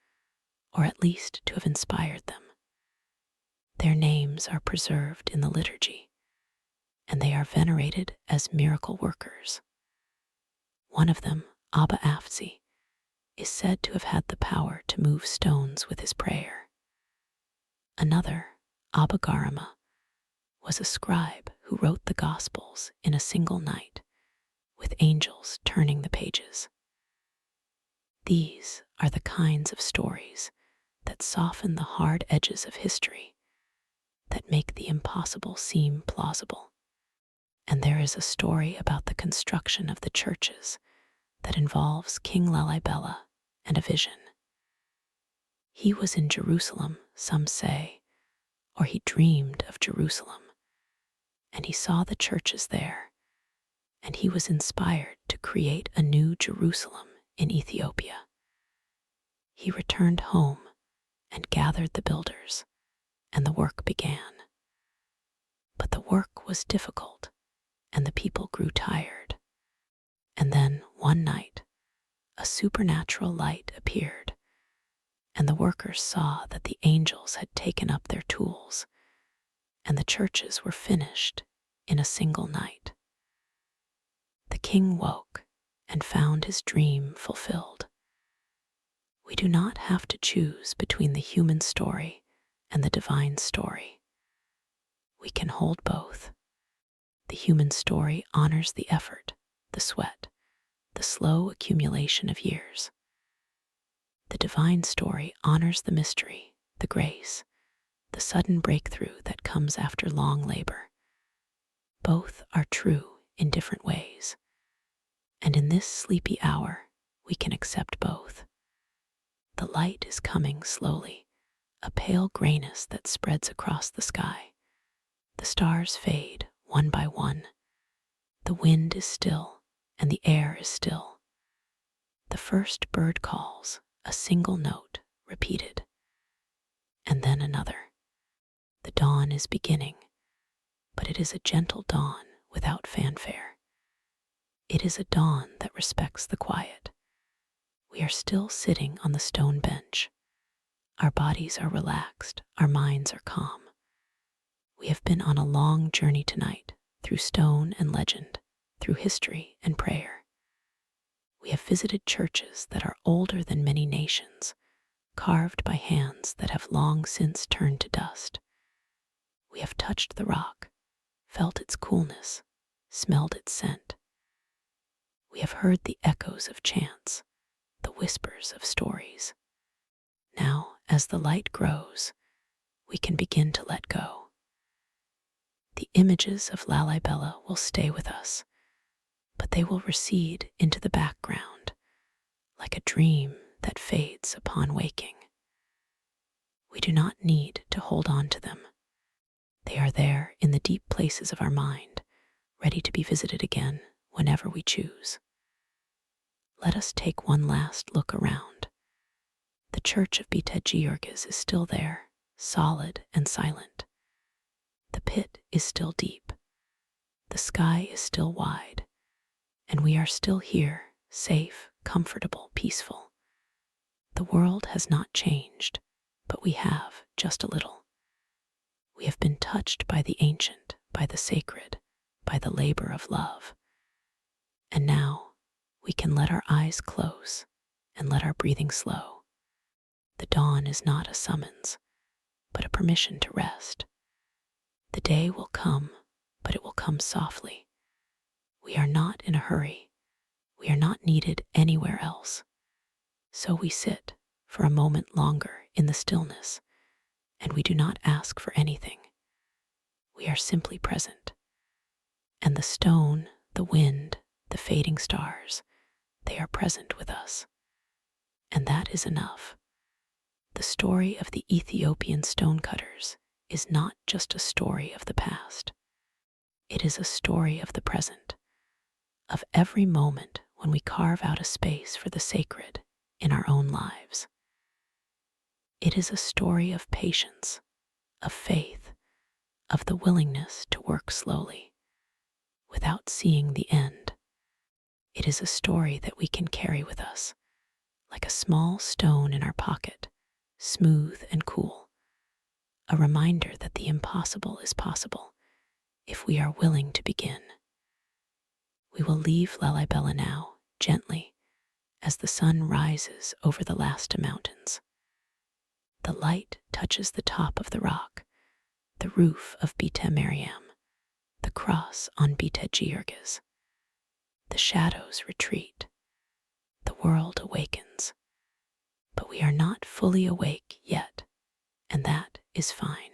or at least to have inspired them. Their names are preserved in the liturgy, and they are venerated as miracle workers. One of them, Abba Afzi, is said to have had the power to move stones with his prayer. Another, Abba Garama, was a scribe who wrote the Gospels in a single night, with angels turning the pages. These are the kinds of stories that soften the hard edges of history, that make the impossible seem plausible. And there is a story about the construction of the churches that involves King Lalibela and a vision. He was in Jerusalem, some say, or he dreamed of Jerusalem, and he saw the churches there, and he was inspired to create a new Jerusalem in Ethiopia. He returned home and gathered the builders, and the work began. But the work was difficult, and the people grew tired. And then, one night, a supernatural light appeared, and the workers saw that the angels had taken up their tools, and the churches were finished in a single night. The king woke and found his dream fulfilled. We do not have to choose between the human story and the divine story. We can hold both. The human story honors the effort, the sweat, the slow accumulation of years. The divine story honors the mystery, the grace, the sudden breakthrough that comes after long labor. Both are true in different ways, and in this sleepy hour, we can accept both. The light is coming slowly, a pale grayness that spreads across the sky. The stars fade one by one. The wind is still, and the air is still. The first bird calls, a single note repeated, and then another. The dawn is beginning, but it is a gentle dawn without fanfare. It is a dawn that respects the quiet. We are still sitting on the stone bench. Our bodies are relaxed, our minds are calm. We have been on a long journey tonight, through stone and legend, through history and prayer. We have visited churches that are older than many nations, carved by hands that have long since turned to dust. We have touched the rock, felt its coolness, smelled its scent. We have heard the echoes of chants, the whispers of stories. Now, as the light grows, we can begin to let go. The images of Lalibela will stay with us, but they will recede into the background, like a dream that fades upon waking. We do not need to hold on to them. They are there in the deep places of our mind, ready to be visited again whenever we choose. Let us take one last look around. The church of Georges is still there, solid and silent. The pit is still deep. The sky is still wide, and we are still here, safe, comfortable, peaceful. The world has not changed, but we have just a little. We have been touched by the ancient, by the sacred, by the labor of love. And now we can let our eyes close and let our breathing slow. The dawn is not a summons, but a permission to rest. The day will come, but it will come softly. We are not in a hurry. We are not needed anywhere else. So we sit for a moment longer in the stillness, and we do not ask for anything. We are simply present. And the stone, the wind, the fading stars, they are present with us. And that is enough. The story of the Ethiopian Stonecutters is not just a story of the past. It is a story of the present, of every moment when we carve out a space for the sacred in our own lives. It is a story of patience, of faith, of the willingness to work slowly, without seeing the end. It is a story that we can carry with us, like a small stone in our pocket, smooth and cool, a reminder that the impossible is possible if we are willing to begin. We will leave Lalibela now, gently, as the sun rises over the Lasta mountains. The light touches the top of the rock, the roof of Bita Mariam, the cross on Bita Georges. The shadows retreat. The world awakens. But we are not fully awake yet, and that is fine.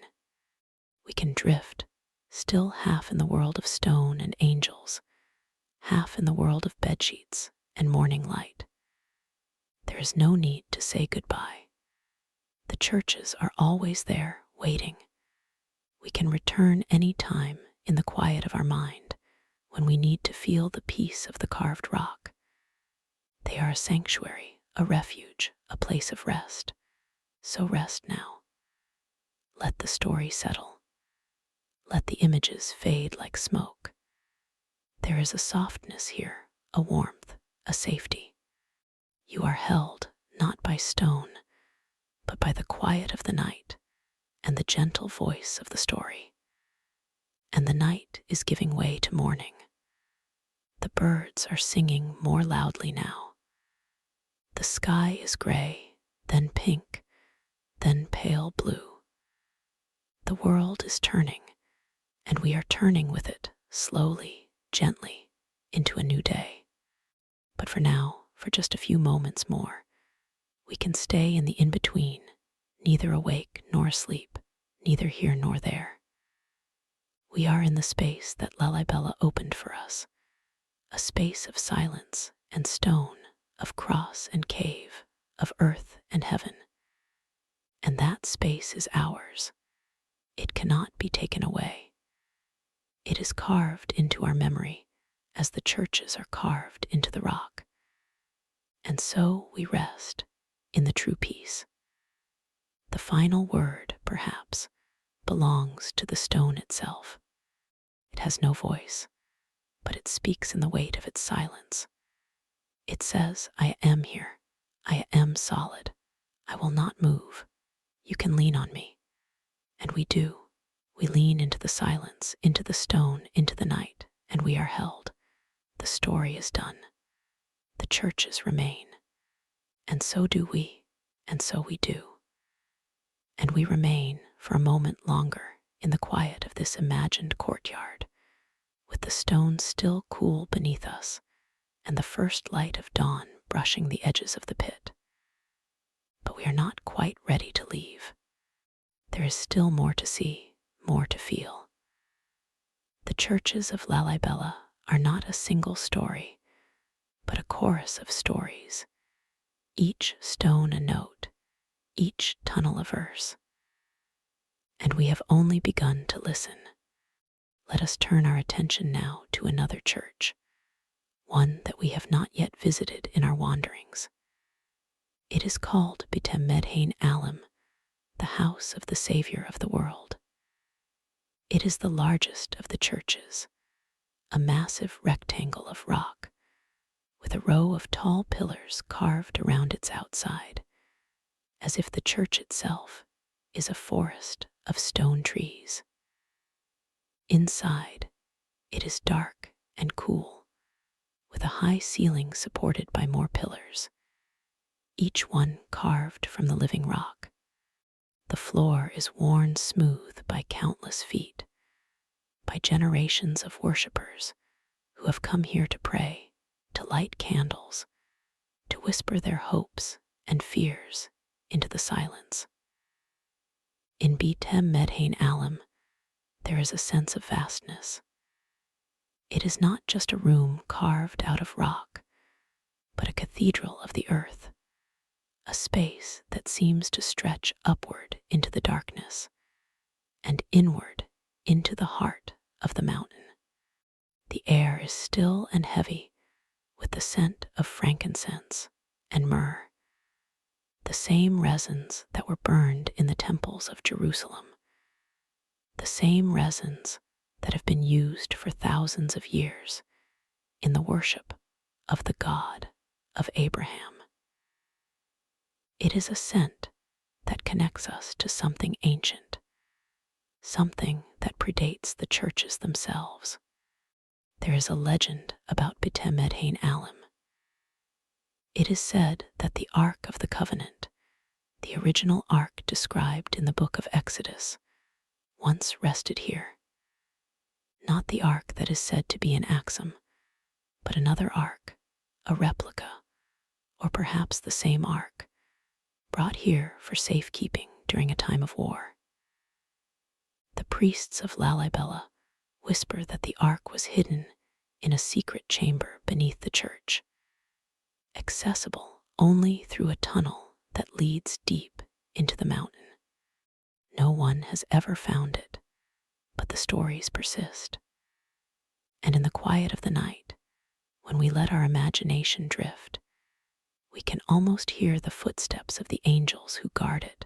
We can drift, still half in the world of stone and angels, half in the world of bedsheets and morning light. There is no need to say goodbye. The churches are always there, waiting. We can return any time in the quiet of our mind when we need to feel the peace of the carved rock. They are a sanctuary, a refuge, a place of rest. So rest now. Let the story settle. Let the images fade like smoke. There is a softness here, a warmth, a safety. You are held not by stone, but by the quiet of the night and the gentle voice of the story. And the night is giving way to morning. The birds are singing more loudly now. The sky is gray, then pink, then pale blue. The world is turning, and we are turning with it slowly, gently, into a new day. But for now, for just a few moments more, we can stay in the in-between, neither awake nor asleep, neither here nor there. We are in the space that Lalibela opened for us, a space of silence and stone, of cross and cave, of earth and heaven. And that space is ours. It cannot be taken away. It is carved into our memory as the churches are carved into the rock. And so we rest in the true peace. The final word, perhaps, belongs to the stone itself. It has no voice, but it speaks in the weight of its silence. It says, I am here. I am solid. I will not move. You can lean on me. And we do. We lean into the silence, into the stone, into the night, and we are held. The story is done. The churches remain. And so do we, and so we do. And we remain for a moment longer in the quiet of this imagined courtyard, with the stones still cool beneath us, and the first light of dawn brushing the edges of the pit. But we are not quite ready to leave. There is still more to see, more to feel. The churches of Lalibela are not a single story, but a chorus of stories, each stone a note, each tunnel a verse. And we have only begun to listen. Let us turn our attention now to another church, one that we have not yet visited in our wanderings. It is called B'Tem Medhain Alim, the house of the Savior of the world. It is the largest of the churches, a massive rectangle of rock, with a row of tall pillars carved around its outside, as if the church itself is a forest of stone trees. Inside, it is dark and cool, with a high ceiling supported by more pillars, each one carved from the living rock. The floor is worn smooth by countless feet, by generations of worshippers who have come here to pray, to light candles, to whisper their hopes and fears into the silence. In B'Tem Medhain Alim, there is a sense of vastness. It is not just a room carved out of rock, but a cathedral of the earth, a space that seems to stretch upward into the darkness and inward into the heart of the mountain. The air is still and heavy with the scent of frankincense and myrrh, the same resins that were burned in the temples of Jerusalem, the same resins that have been used for thousands of years in the worship of the God of Abraham. It is a scent that connects us to something ancient, something that predates the churches themselves. There is a legend about B'Tem Medhain Alim. It is said that the Ark of the Covenant, the original ark described in the book of Exodus, once rested here. Not the ark that is said to be in Axum, but another ark, a replica, or perhaps the same ark, brought here for safekeeping during a time of war. The priests of Lalibela whisper that the ark was hidden in a secret chamber beneath the church, accessible only through a tunnel that leads deep into the mountain. No one has ever found it, but the stories persist. And in the quiet of the night, when we let our imagination drift, we can almost hear the footsteps of the angels who guard it,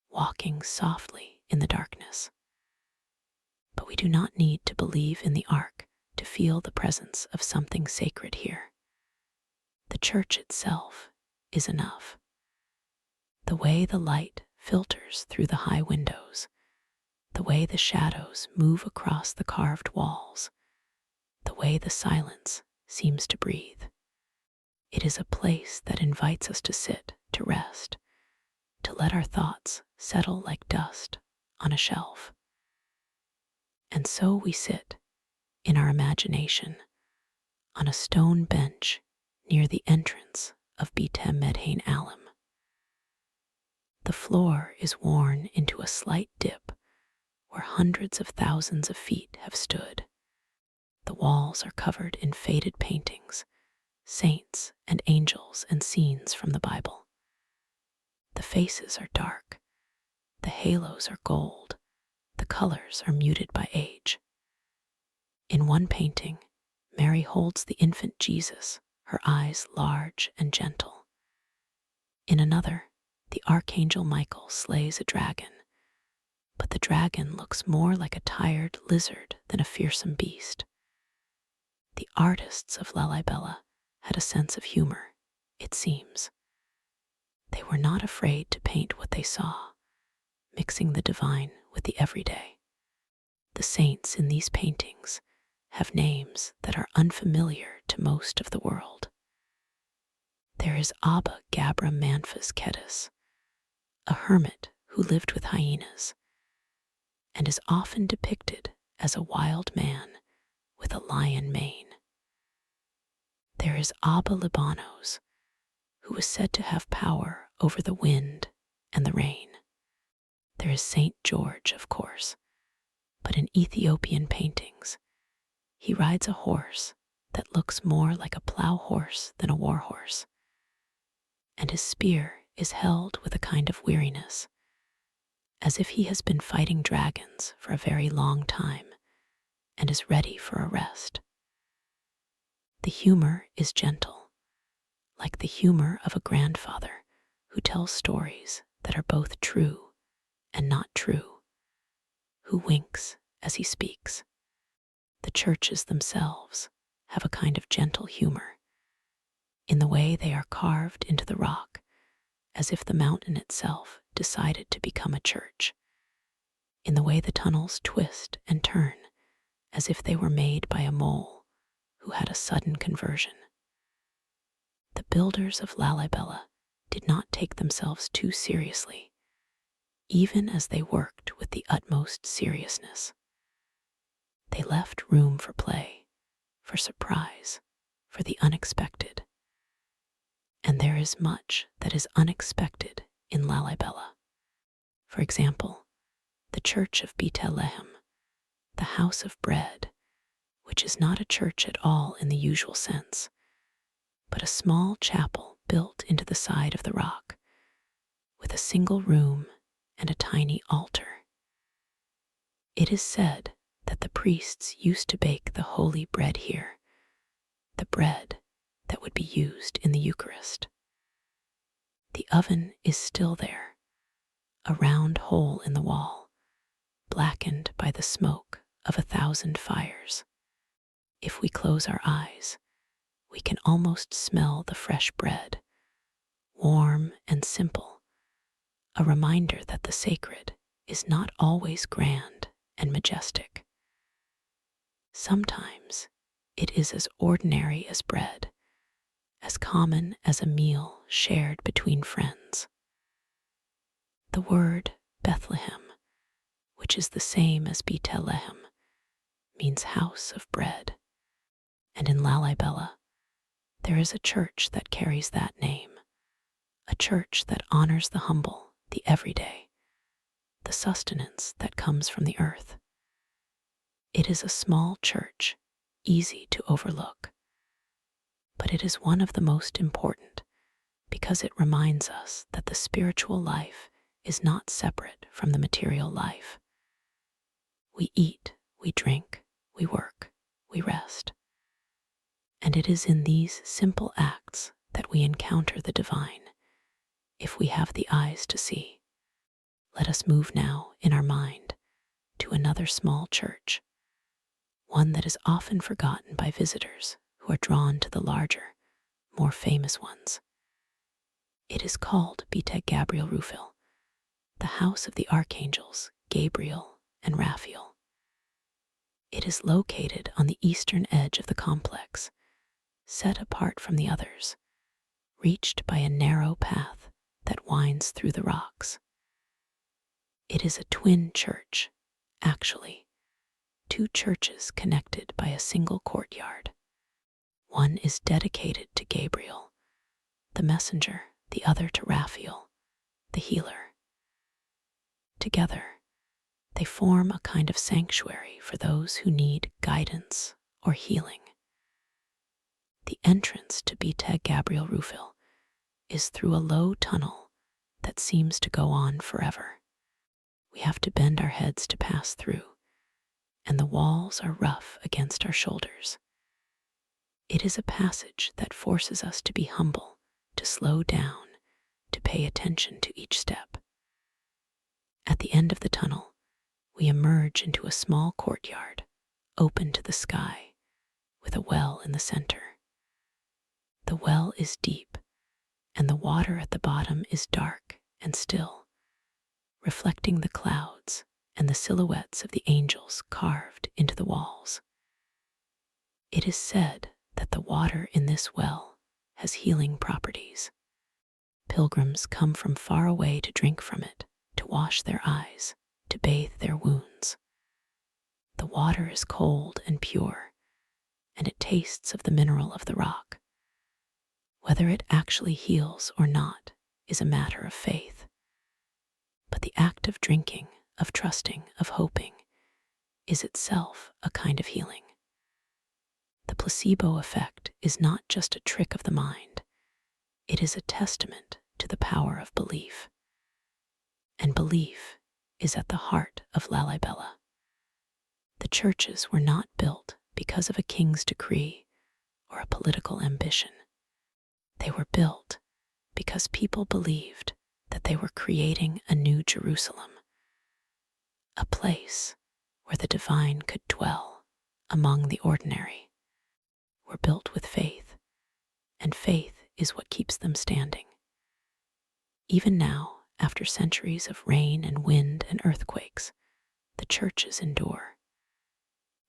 walking softly in the darkness. But we do not need to believe in the ark to feel the presence of something sacred here. The church itself is enough. The way the light filters through the high windows, the way the shadows move across the carved walls, the way the silence seems to breathe. It is a place that invites us to sit, to rest, to let our thoughts settle like dust on a shelf. And so we sit in our imagination on a stone bench near the entrance of Bite Medhain Alam. The floor is worn into a slight dip where hundreds of thousands of feet have stood. The walls are covered in faded paintings, saints and angels and scenes from the Bible. The faces are dark, the halos are gold, the colors are muted by age. In one painting, Mary holds the infant Jesus, her eyes large and gentle. In another, the Archangel Michael slays a dragon, but the dragon looks more like a tired lizard than a fearsome beast. The artists of Lalibela had a sense of humor, it seems. They were not afraid to paint what they saw, mixing the divine with the everyday. The saints in these paintings have names that are unfamiliar to most of the world. There is Abba Gabra Manfas Kedis, a hermit who lived with hyenas, and is often depicted as a wild man with a lion mane. There is Abba Libanos, who is said to have power over the wind and the rain. There is Saint George, of course, but in Ethiopian paintings, he rides a horse that looks more like a plow horse than a war horse, and his spear is held with a kind of weariness, as if he has been fighting dragons for a very long time and is ready for a rest. The humor is gentle, like the humor of a grandfather who tells stories that are both true and not true, who winks as he speaks. The churches themselves have a kind of gentle humor, in the way they are carved into the rock, as if the mountain itself decided to become a church, in the way the tunnels twist and turn, as if they were made by a mole who had a sudden conversion. The builders of Lalibela did not take themselves too seriously, even as they worked with the utmost seriousness. They left room for play, for surprise, for the unexpected. And there is much that is unexpected in Lalibela. For example, the church of Bethlehem, the house of bread, which is not a church at all in the usual sense, but a small chapel built into the side of the rock, with a single room and a tiny altar. It is said that the priests used to bake the holy bread here, the bread that would be used in the Eucharist. The oven is still there, a round hole in the wall, blackened by the smoke of 1,000 fires. If we close our eyes, we can almost smell the fresh bread, warm and simple, a reminder that the sacred is not always grand and majestic. Sometimes it is as ordinary as bread, as common as a meal shared between friends. The word Bethlehem, which is the same as Bethlehem, means house of bread, and in Lalibela there is a church that carries that name, a church that honors the humble, the everyday, the sustenance that comes from the earth. It is a small church, easy to overlook, but it is one of the most important because it reminds us that the spiritual life is not separate from the material life. We eat, we drink, we work, we rest. And it is in these simple acts that we encounter the divine, if we have the eyes to see. Let us move now in our mind to another small church, one that is often forgotten by visitors who are drawn to the larger, more famous ones. It is called Bite Gabriel Rufil, the house of the archangels Gabriel and Raphael. It is located on the eastern edge of the complex, set apart from the others, reached by a narrow path that winds through the rocks. It is a twin church, actually, two churches connected by a single courtyard. One is dedicated to Gabriel, the messenger, the other to Raphael, the healer. Together, they form a kind of sanctuary for those who need guidance or healing. The entrance to Bete Gabriel Rufil is through a low tunnel that seems to go on forever. We have to bend our heads to pass through, and the walls are rough against our shoulders. It is a passage that forces us to be humble, to slow down, to pay attention to each step. At the end of the tunnel, we emerge into a small courtyard, open to the sky, with a well in the center. The well is deep, and the water at the bottom is dark and still, reflecting the clouds and the silhouettes of the angels carved into the walls. It is said that the water in this well has healing properties. Pilgrims come from far away to drink from it, to wash their eyes, to bathe their wounds. The water is cold and pure, and it tastes of the mineral of the rock. Whether it actually heals or not is a matter of faith. But the act of drinking, of trusting, of hoping, is itself a kind of healing. The placebo effect is not just a trick of the mind. It is a testament to the power of belief. And belief is at the heart of Lalibela. The churches were not built because of a king's decree or a political ambition. They were built because people believed that they were creating a new Jerusalem, a place where the divine could dwell among the ordinary. Were built with faith, and faith is what keeps them standing. Even now, after centuries of rain and wind and earthquakes, the churches endure.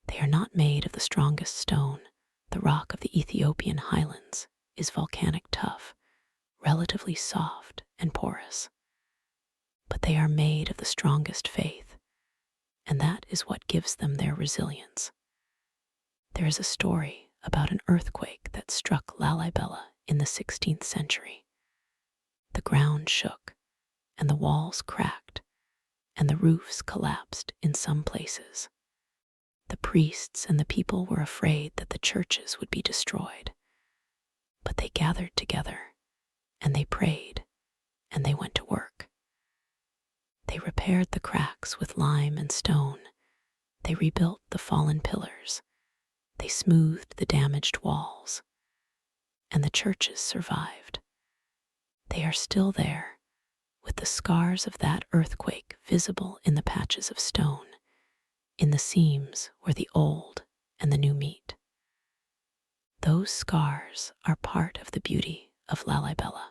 They are not made of the strongest stone. The rock of the Ethiopian highlands is volcanic tough, relatively soft and porous. But they are made of the strongest faith, and that is what gives them their resilience. There is a story about an earthquake that struck Lalibela in the 16th century. The ground shook, and the walls cracked, and the roofs collapsed in some places. The priests and the people were afraid that the churches would be destroyed. But they gathered together, and they prayed, and they went to work. They repaired the cracks with lime and stone. They rebuilt the fallen pillars. They smoothed the damaged walls. And the churches survived. They are still there, with the scars of that earthquake visible in the patches of stone, in the seams where the old and the new meet. Those scars are part of the beauty of Lalibela.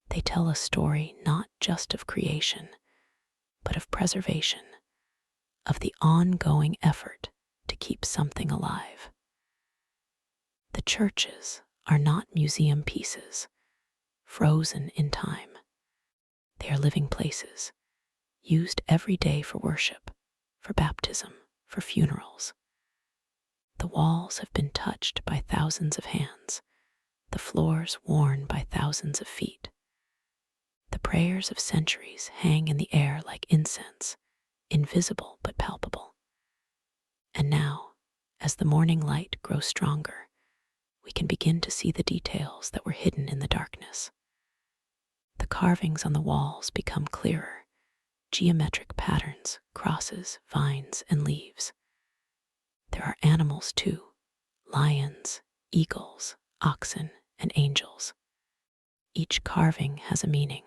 They tell a story not just of creation, but of preservation, of the ongoing effort to keep something alive. The churches are not museum pieces, frozen in time. They are living places, used every day for worship, for baptism, for funerals. The walls have been touched by thousands of hands, the floors worn by thousands of feet. The prayers of centuries hang in the air like incense, invisible but palpable. And now, as the morning light grows stronger, we can begin to see the details that were hidden in the darkness. The carvings on the walls become clearer, geometric patterns, crosses, vines, and leaves. There are animals too, lions, eagles, oxen, and angels. Each carving has a meaning,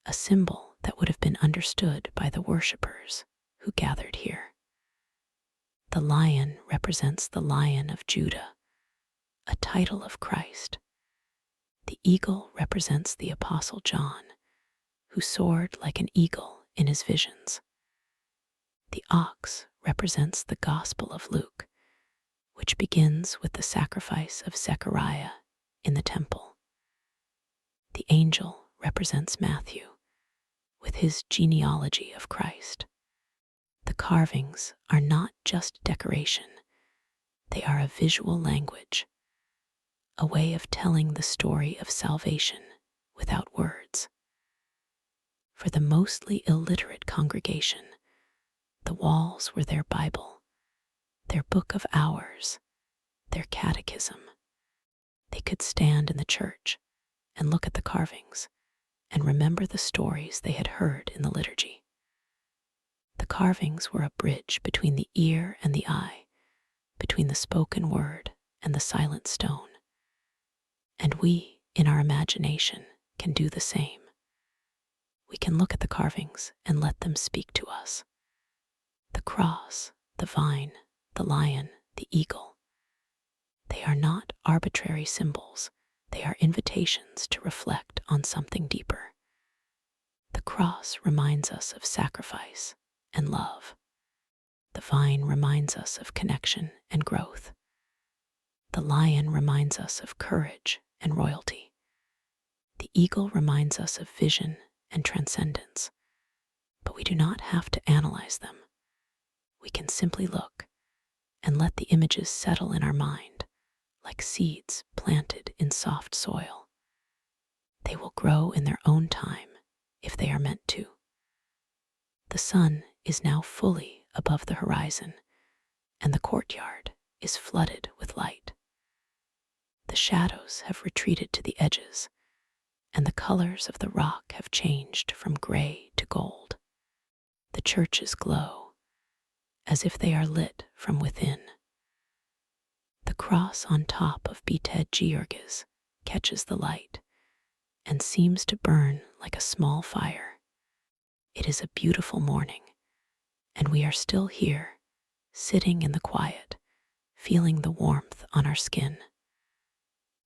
a symbol that would have been understood by the worshippers who gathered here. The lion represents the Lion of Judah, a title of Christ. The eagle represents the Apostle John, who soared like an eagle in his visions. The ox represents the Gospel of Luke, which begins with the sacrifice of Zechariah in the temple. The angel represents Matthew, with his genealogy of Christ. The carvings are not just decoration, they are a visual language, a way of telling the story of salvation without words. For the mostly illiterate congregation, the walls were their Bible, their book of hours, their catechism. They could stand in the church and look at the carvings and remember the stories they had heard in the liturgy. The carvings were a bridge between the ear and the eye, between the spoken word and the silent stone. And we, in our imagination, can do the same. We can look at the carvings and let them speak to us. The cross, the vine, the lion, the eagle. They are not arbitrary symbols. They are invitations to reflect on something deeper. The cross reminds us of sacrifice and love. The vine reminds us of connection and growth. The lion reminds us of courage and royalty. The eagle reminds us of vision and transcendence. But we do not have to analyze them. We can simply look and let the images settle in our mind like seeds planted in soft soil. They will grow in their own time if they are meant to. The sun is now fully above the horizon, and the courtyard is flooded with light. The shadows have retreated to the edges, and the colors of the rock have changed from gray to gold. The churches glow, as if they are lit from within. The cross on top of Bete Georges catches the light and seems to burn like a small fire. It is a beautiful morning, and we are still here, sitting in the quiet, feeling the warmth on our skin.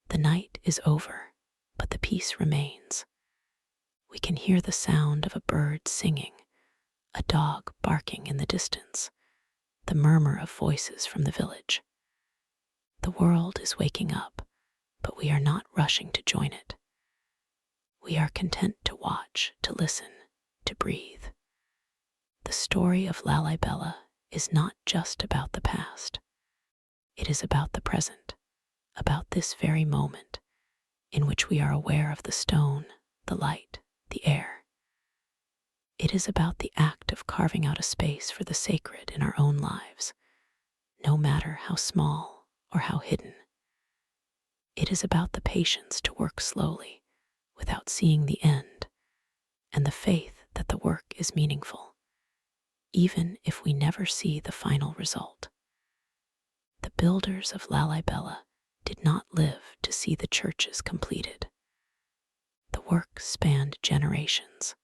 The night is over, but the peace remains. We can hear the sound of a bird singing, a dog barking in the distance, the murmur of voices from the village. The world is waking up, but we are not rushing to join it. We are content to watch, to listen, to breathe. The story of Lalibela is not just about the past. It is about the present, about this very moment in which we are aware of the stone, the light, the air. It is about the act of carving out a space for the sacred in our own lives, no matter how small or how hidden. It is about the patience to work slowly without seeing the end, and the faith that the work is meaningful, even if we never see the final result. The builders of Lalibela did not live to see the churches completed. The work spanned generations.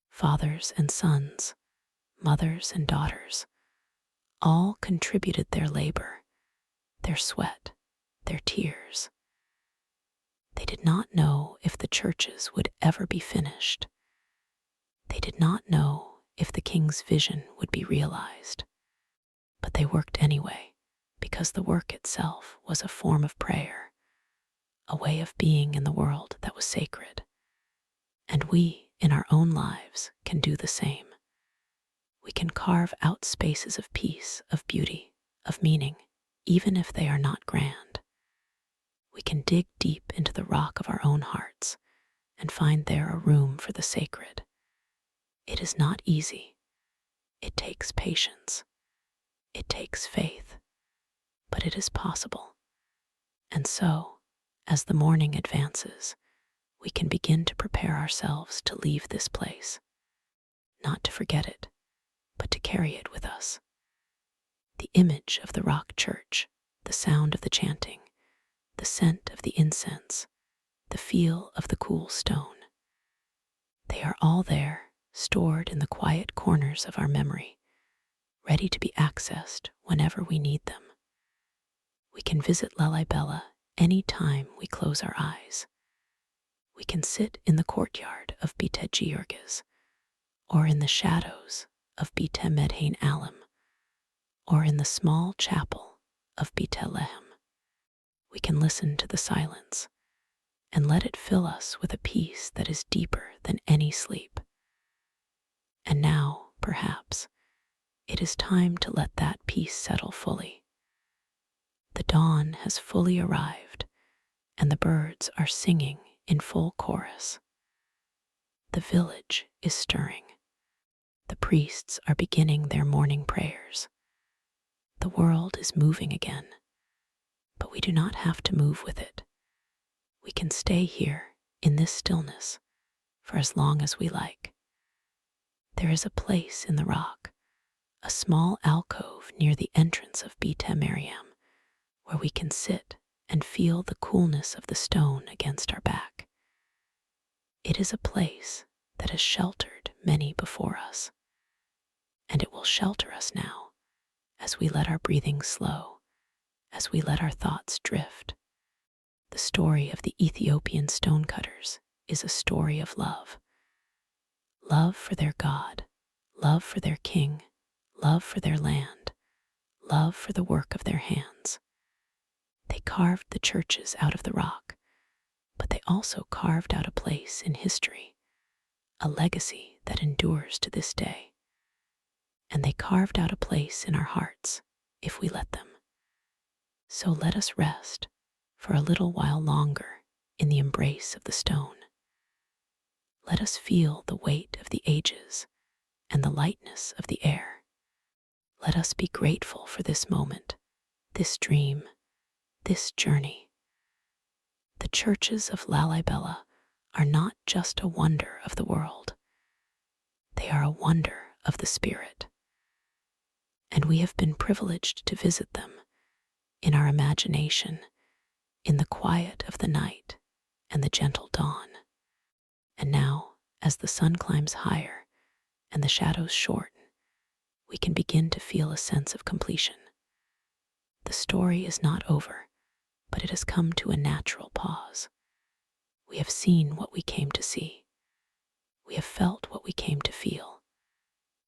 Fathers and sons, mothers and daughters, all contributed their labor, their sweat, their tears. They did not know if the churches would ever be finished. They did not know if the king's vision would be realized. But they worked anyway, because the work itself was a form of prayer, a way of being in the world that was sacred. And we, in our own lives, can do the same. We can carve out spaces of peace, of beauty, of meaning, even if they are not grand. We can dig deep into the rock of our own hearts and find there a room for the sacred. It is not easy. It takes patience. It takes faith. But it is possible. And so, as the morning advances, we can begin to prepare ourselves to leave this place, not to forget it, but to carry it with us. The image of the rock church, the sound of the chanting, the scent of the incense, the feel of the cool stone. They are all there, stored in the quiet corners of our memory, ready to be accessed whenever we need them. We can visit Lalibela any time we close our eyes. We can sit in the courtyard of Bete Georges, or in the shadows of Bete Medhain Alam, or in the small chapel of Bete Lehem. We can listen to the silence and let it fill us with a peace that is deeper than any sleep. And now, perhaps, It is time to let that peace settle fully. The dawn has fully arrived, and the birds are singing in full chorus. The village is stirring. The priests are beginning their morning prayers. The world is moving again, but we do not have to move with it. We can stay here in this stillness for as long as we like. There is a place in the rock, a small alcove near the entrance of Beta Mariam, where we can sit and feel the coolness of the stone against our back. It is a place that has sheltered many before us, and it will shelter us now as we let our breathing slow, as we let our thoughts drift. The story of the Ethiopian Stonecutters is a story of love. Love for their God, love for their king, love for their land, love for the work of their hands. They carved the churches out of the rock, but they also carved out a place in history, a legacy that endures to this day. And they carved out a place in our hearts if we let them. So let us rest for a little while longer in the embrace of the stone. Let us feel the weight of the ages and the lightness of the air. Let us be grateful for this moment, this dream, this journey. The churches of Lalibela are not just a wonder of the world. They are a wonder of the spirit. And we have been privileged to visit them in our imagination, in the quiet of the night and the gentle dawn. And now, as the sun climbs higher and the shadows shorten, we can begin to feel a sense of completion. The story is not over, but it has come to a natural pause. We have seen what we came to see. We have felt what we came to feel.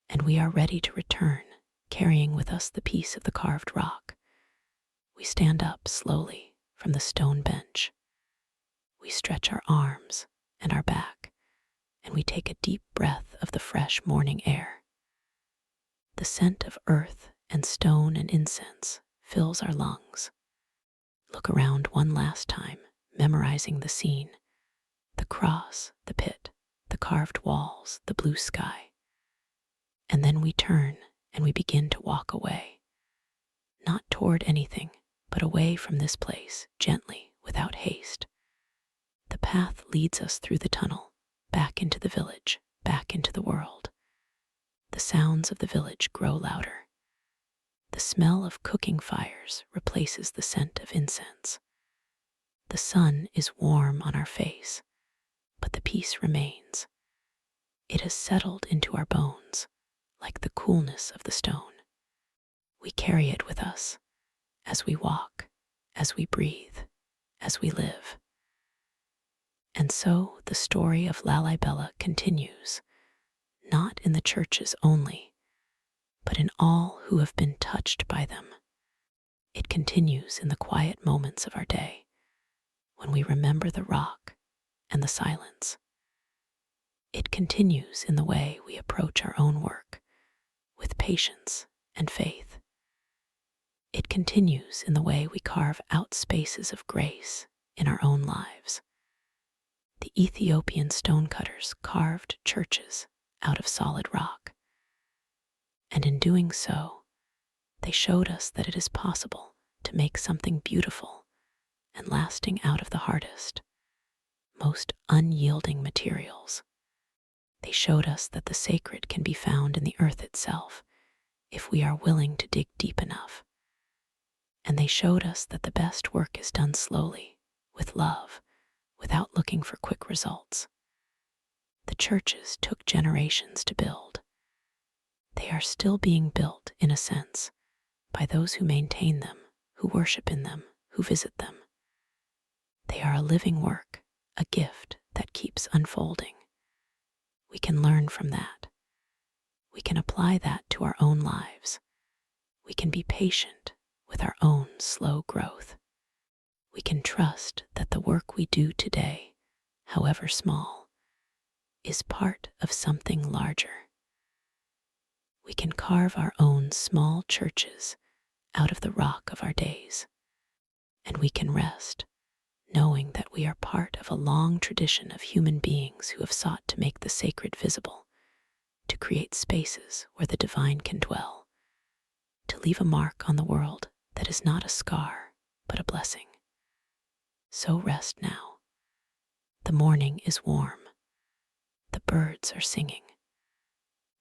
And we are ready to return, carrying with us the piece of the carved rock. We stand up slowly from the stone bench. We stretch our arms and our back, and we take a deep breath of the fresh morning air. The scent of earth and stone and incense fills our lungs. Look around one last time, memorizing the scene: the cross, the pit, the carved walls, the blue sky. And then we turn and we begin to walk away. Not toward anything, but away from this place, gently, without haste. The path leads us through the tunnel, back into the village, back into the world. The sounds of the village grow louder. The smell of cooking fires replaces the scent of incense. The sun is warm on our face, but the peace remains. It has settled into our bones, like the coolness of the stone. We carry it with us as we walk, as we breathe, as we live. And so the story of Lalibela continues, not in the churches only, but in all who have been touched by them. It continues in the quiet moments of our day, when we remember the rock and the silence. It continues in the way we approach our own work, with patience and faith. It continues in the way we carve out spaces of grace in our own lives. The Ethiopian stonecutters carved churches out of solid rock. And in doing so, they showed us that it is possible to make something beautiful and lasting out of the hardest, most unyielding materials. They showed us that the sacred can be found in the earth itself if we are willing to dig deep enough. And they showed us that the best work is done slowly, with love, without looking for quick results. The churches took generations to build. They are still being built, in a sense, by those who maintain them, who worship in them, who visit them. They are a living work, a gift that keeps unfolding. We can learn from that. We can apply that to our own lives. We can be patient with our own slow growth. We can trust that the work we do today, however small, is part of something larger. We can carve our own small churches out of the rock of our days, and we can rest, knowing that we are part of a long tradition of human beings who have sought to make the sacred visible, to create spaces where the divine can dwell, to leave a mark on the world that is not a scar, but a blessing. So rest now. The morning is warm. The birds are singing.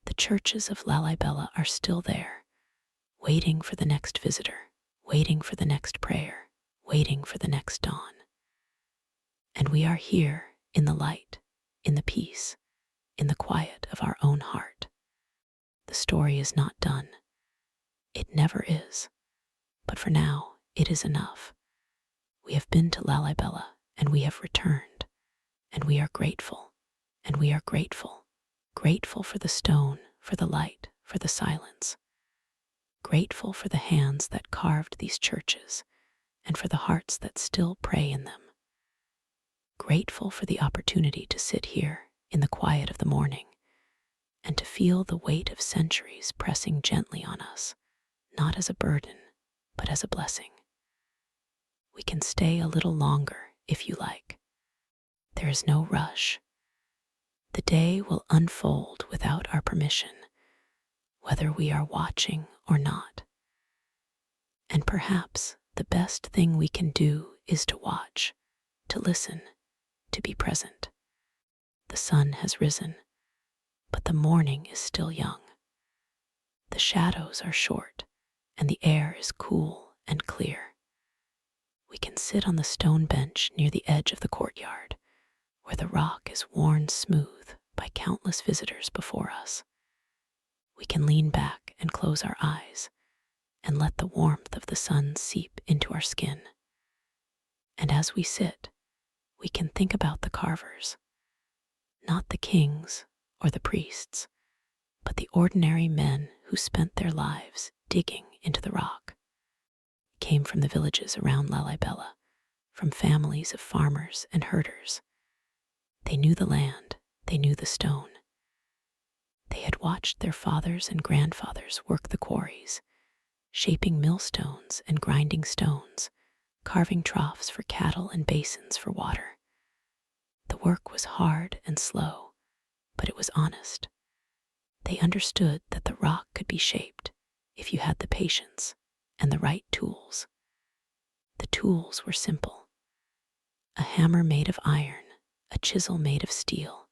The churches of Lalibela are still there, waiting for the next visitor, waiting for the next prayer, waiting for the next dawn. And we are here in the light, in the peace, in the quiet of our own heart. The story is not done. It never is. But for now, it is enough. We have been to Lalibela, and we have returned, and we are grateful, and we are grateful, grateful for the stone, for the light, for the silence, grateful for the hands that carved these churches, and for the hearts that still pray in them, grateful for the opportunity to sit here in the quiet of the morning and to feel the weight of centuries pressing gently on us, not as a burden, but as a blessing. We can stay a little longer if you like. There is no rush. The day will unfold without our permission, whether we are watching or not. And perhaps the best thing we can do is to watch, to listen, to be present. The sun has risen, but the morning is still young. The shadows are short, and the air is cool and clear. We can sit on the stone bench near the edge of the courtyard, where the rock is worn smooth by countless visitors before us. We can lean back and close our eyes and let the warmth of the sun seep into our skin. And as we sit, we can think about the carvers, not the kings or the priests, but the ordinary men who spent their lives digging into the rock. Came from the villages around Lalibela, from families of farmers and herders. They knew the land, they knew the stone. They had watched their fathers and grandfathers work the quarries, shaping millstones and grinding stones, carving troughs for cattle and basins for water. The work was hard and slow, but it was honest. They understood that the rock could be shaped if you had the patience and the right tools. The tools were simple: a hammer made of iron, a chisel made of steel,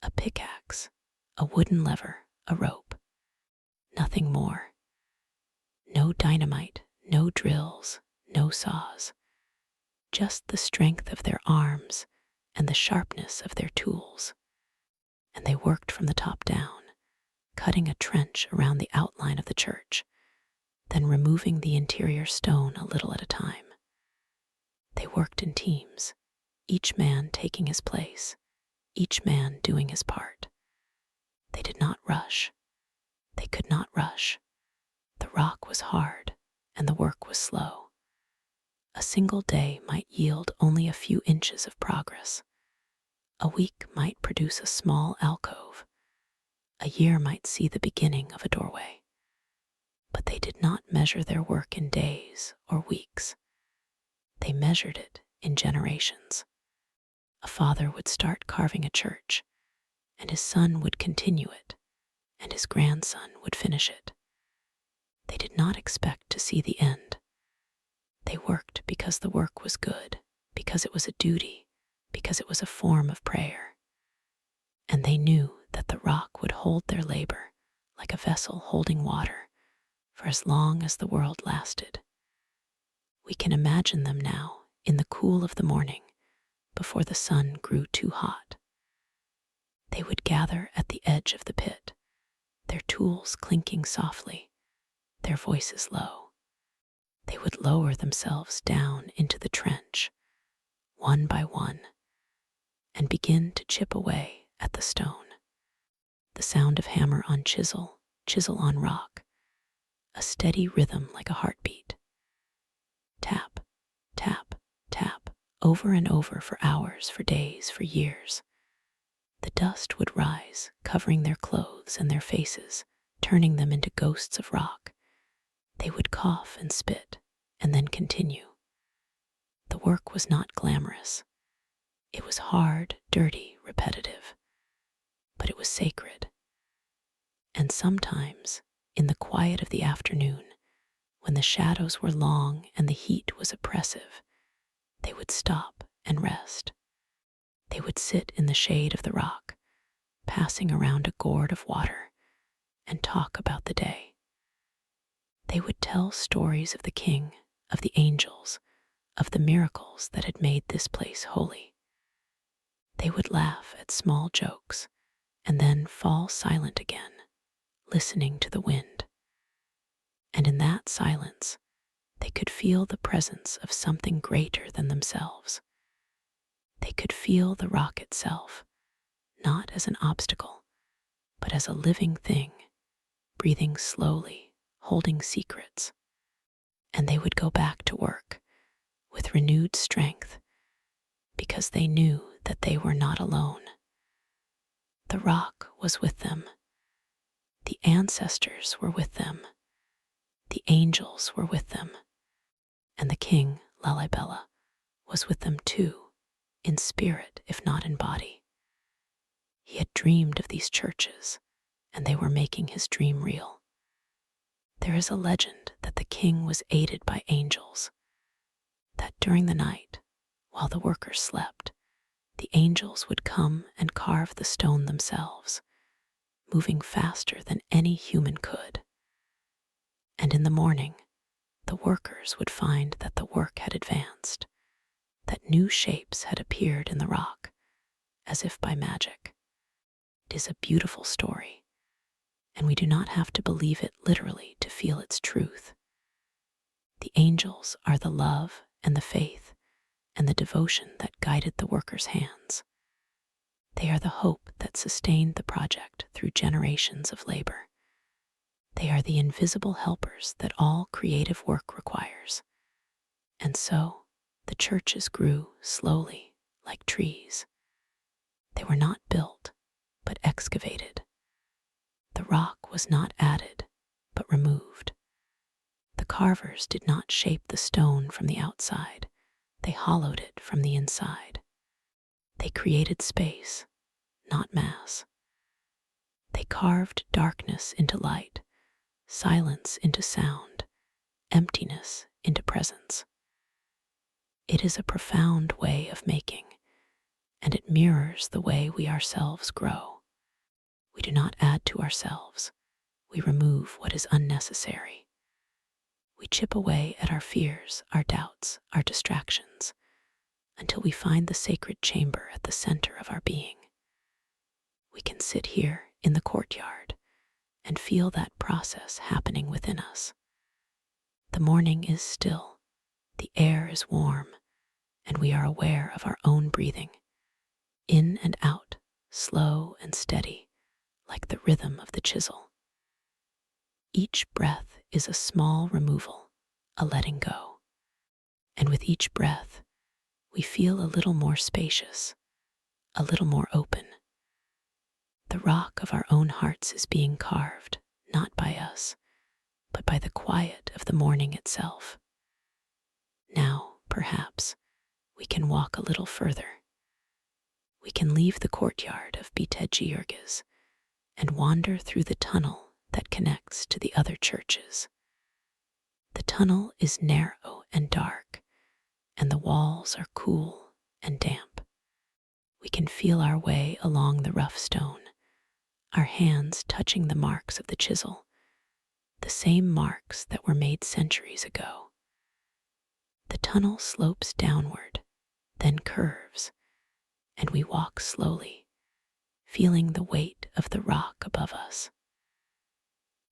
a pickaxe, a wooden lever, a rope. Nothing more. No dynamite, no drills, no saws. Just the strength of their arms and the sharpness of their tools. And they worked from the top down, cutting a trench around the outline of the church, then removing the interior stone a little at a time. They worked in teams, each man taking his place, each man doing his part. They did not rush. They could not rush. The rock was hard, and the work was slow. A single day might yield only a few inches of progress. A week might produce a small alcove. A year might see the beginning of a doorway. But they did not measure their work in days or weeks. They measured it in generations. A father would start carving a church, and his son would continue it, and his grandson would finish it. They did not expect to see the end. They worked because the work was good, because it was a duty, because it was a form of prayer. And they knew that the rock would hold their labor like a vessel holding water for as long as the world lasted. We can imagine them now in the cool of the morning before the sun grew too hot. They would gather at the edge of the pit, their tools clinking softly, their voices low. They would lower themselves down into the trench, one by one, and begin to chip away at the stone. The sound of hammer on chisel, chisel on rock, a steady rhythm like a heartbeat. Tap, tap, tap, over and over for hours, for days, for years. The dust would rise, covering their clothes and their faces, turning them into ghosts of rock. They would cough and spit, and then continue. The work was not glamorous. It was hard, dirty, repetitive, but it was sacred. And sometimes, in the quiet of the afternoon, when the shadows were long and the heat was oppressive, they would stop and rest. They would sit in the shade of the rock, passing around a gourd of water, and talk about the day. They would tell stories of the king, of the angels, of the miracles that had made this place holy. They would laugh at small jokes and then fall silent again, listening to the wind. And in that silence, they could feel the presence of something greater than themselves. They could feel the rock itself, not as an obstacle, but as a living thing, breathing slowly, holding secrets. And they would go back to work with renewed strength because they knew that they were not alone. The rock was with them. The ancestors were with them. The angels were with them. And the king, Lalibela, was with them too, in spirit if not in body. He had dreamed of these churches, and they were making his dream real. There is a legend that the king was aided by angels, that during the night, while the workers slept, the angels would come and carve the stone themselves, moving faster than any human could. And in the morning, the workers would find that the work had advanced, that new shapes had appeared in the rock, as if by magic. It is a beautiful story, and we do not have to believe it literally to feel its truth. The angels are the love and the faith and the devotion that guided the workers' hands. They are the hope that sustained the project through generations of labor. They are the invisible helpers that all creative work requires. And so, the churches grew slowly, like trees. They were not built, but excavated. The rock was not added, but removed. The carvers did not shape the stone from the outside. They hollowed it from the inside. They created space, not mass. They carved darkness into light, silence into sound, emptiness into presence. It is a profound way of making, and it mirrors the way we ourselves grow. We do not add to ourselves. We remove what is unnecessary. We chip away at our fears, our doubts, our distractions, until we find the sacred chamber at the center of our being. We can sit here in the courtyard and feel that process happening within us. The morning is still, the air is warm, and we are aware of our own breathing, in and out, slow and steady, like the rhythm of the chisel. Each breath is a small removal, a letting go. And with each breath, we feel a little more spacious, a little more open. The rock of our own hearts is being carved, not by us, but by the quiet of the morning itself. Now, perhaps, we can walk a little further. We can leave the courtyard of Ethiopian and wander through the tunnel that connects to the other churches. The tunnel is narrow and dark, and the walls are cool and damp. We can feel our way along the rough stone, our hands touching the marks of the chisel, the same marks that were made centuries ago. The tunnel slopes downward, then curves, and we walk slowly, feeling the weight of the rock above us.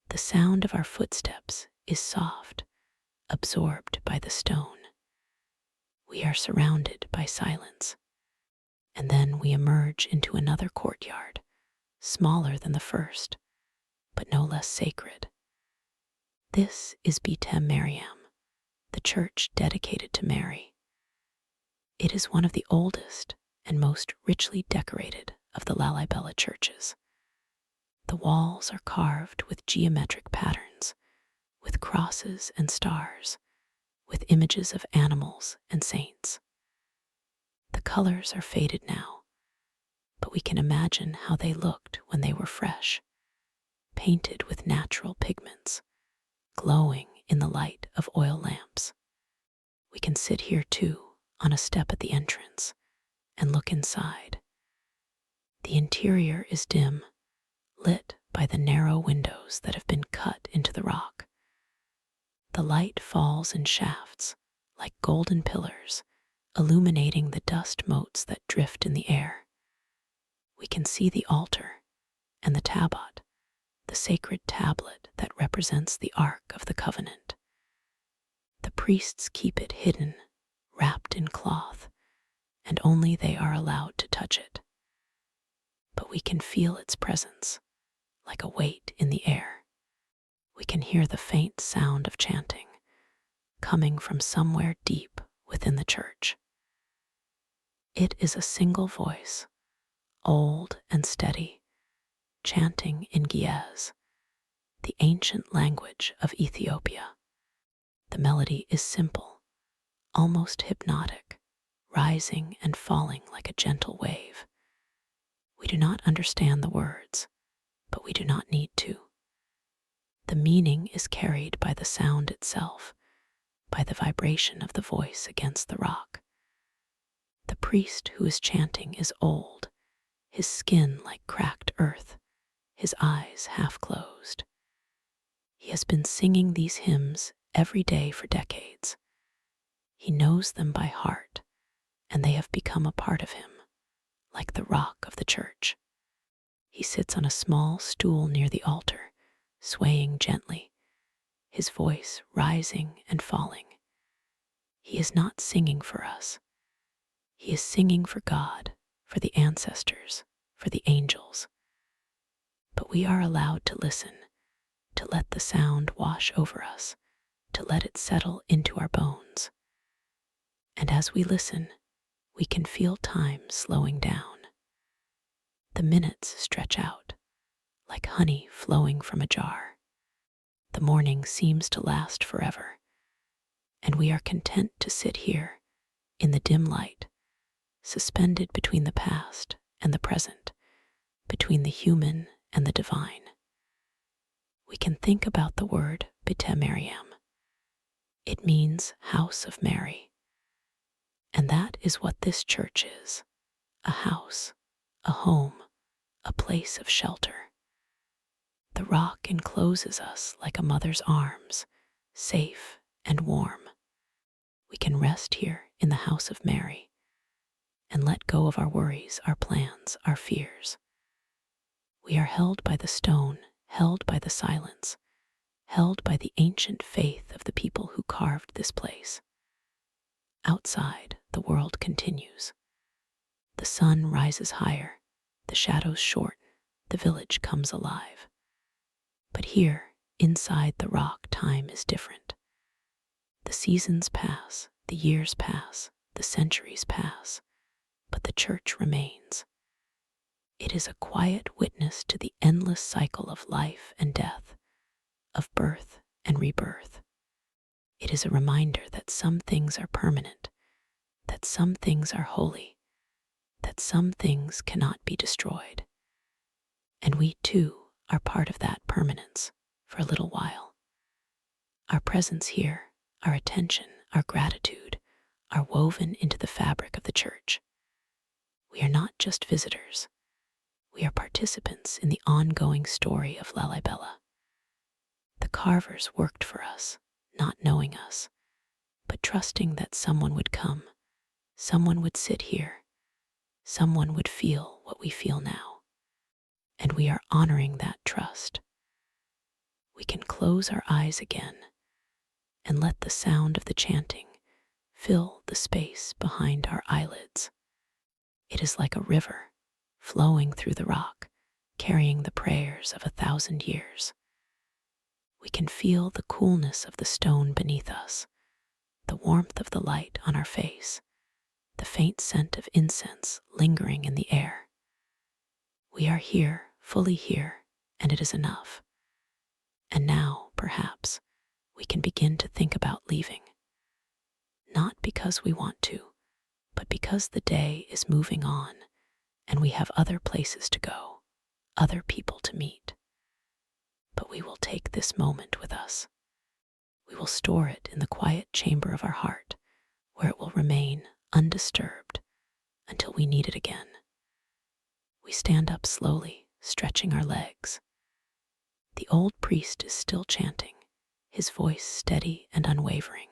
The sound of our footsteps is soft, absorbed by the stone. We are surrounded by silence, and then we emerge into another courtyard, smaller than the first, but no less sacred. This is Betem Mariam, the church dedicated to Mary. It is one of the oldest and most richly decorated of the Lalibela churches. The walls are carved with geometric patterns, with crosses and stars, with images of animals and saints. The colors are faded now, but we can imagine how they looked when they were fresh, painted with natural pigments, glowing in the light of oil lamps. We can sit here too, on a step at the entrance, and look inside. The interior is dim, lit by the narrow windows that have been cut into the rock. The light falls in shafts, like golden pillars, illuminating the dust motes that drift in the air. We can see the altar and the tabot, the sacred tablet that represents the Ark of the Covenant. The priests keep it hidden, wrapped in cloth, and only they are allowed to touch it. But we can feel its presence, like a weight in the air. We can hear the faint sound of chanting, coming from somewhere deep within the church. It is a single voice, old and steady, chanting in Ge'ez, the ancient language of Ethiopia. The melody is simple, almost hypnotic, rising and falling like a gentle wave. We do not understand the words, but we do not need to. The meaning is carried by the sound itself, by the vibration of the voice against the rock. The priest who is chanting is old, his skin like cracked earth, his eyes half closed. He has been singing these hymns every day for decades. He knows them by heart, and they have become a part of him, like the rock of the church. He sits on a small stool near the altar, swaying gently, his voice rising and falling. He is not singing for us. He is singing for God, for the ancestors, for the angels. But we are allowed to listen, to let the sound wash over us, to let it settle into our bones. And as we listen, we can feel time slowing down. The minutes stretch out, like honey flowing from a jar. The morning seems to last forever, and we are content to sit here, in the dim light, suspended between the past and the present, between the human and the divine. We can think about the word B'te Miriam. It means house of Mary. And that is what this church is, a house, a home, a place of shelter. The rock encloses us like a mother's arms, safe and warm. We can rest here in the house of Mary and let go of our worries, our plans, our fears. We are held by the stone, held by the silence, held by the ancient faith of the people who carved this place. Outside, the world continues. The sun rises higher, the shadows shorten, the village comes alive. But here, inside the rock, time is different. The seasons pass, the years pass, the centuries pass, but the church remains. It is a quiet witness to the endless cycle of life and death, of birth and rebirth. It is a reminder that some things are permanent, that some things are holy, that some things cannot be destroyed. And we too are part of that permanence for a little while. Our presence here, our attention, our gratitude are woven into the fabric of the church. We are not just visitors. We are participants in the ongoing story of Lalibela. The carvers worked for us, not knowing us, but trusting that someone would come, someone would sit here, someone would feel what we feel now. And we are honoring that trust. We can close our eyes again and let the sound of the chanting fill the space behind our eyelids. It is like a river flowing through the rock, carrying the prayers of 1,000 years. We can feel the coolness of the stone beneath us, the warmth of the light on our face, the faint scent of incense lingering in the air. We are here, fully here, and it is enough. And now, perhaps, we can begin to think about leaving. Not because we want to, but because the day is moving on and we have other places to go, other people to meet. But we will take this moment with us. We will store it in the quiet chamber of our heart, where it will remain undisturbed until we need it again. We stand up slowly, stretching our legs. The old priest is still chanting, his voice steady and unwavering.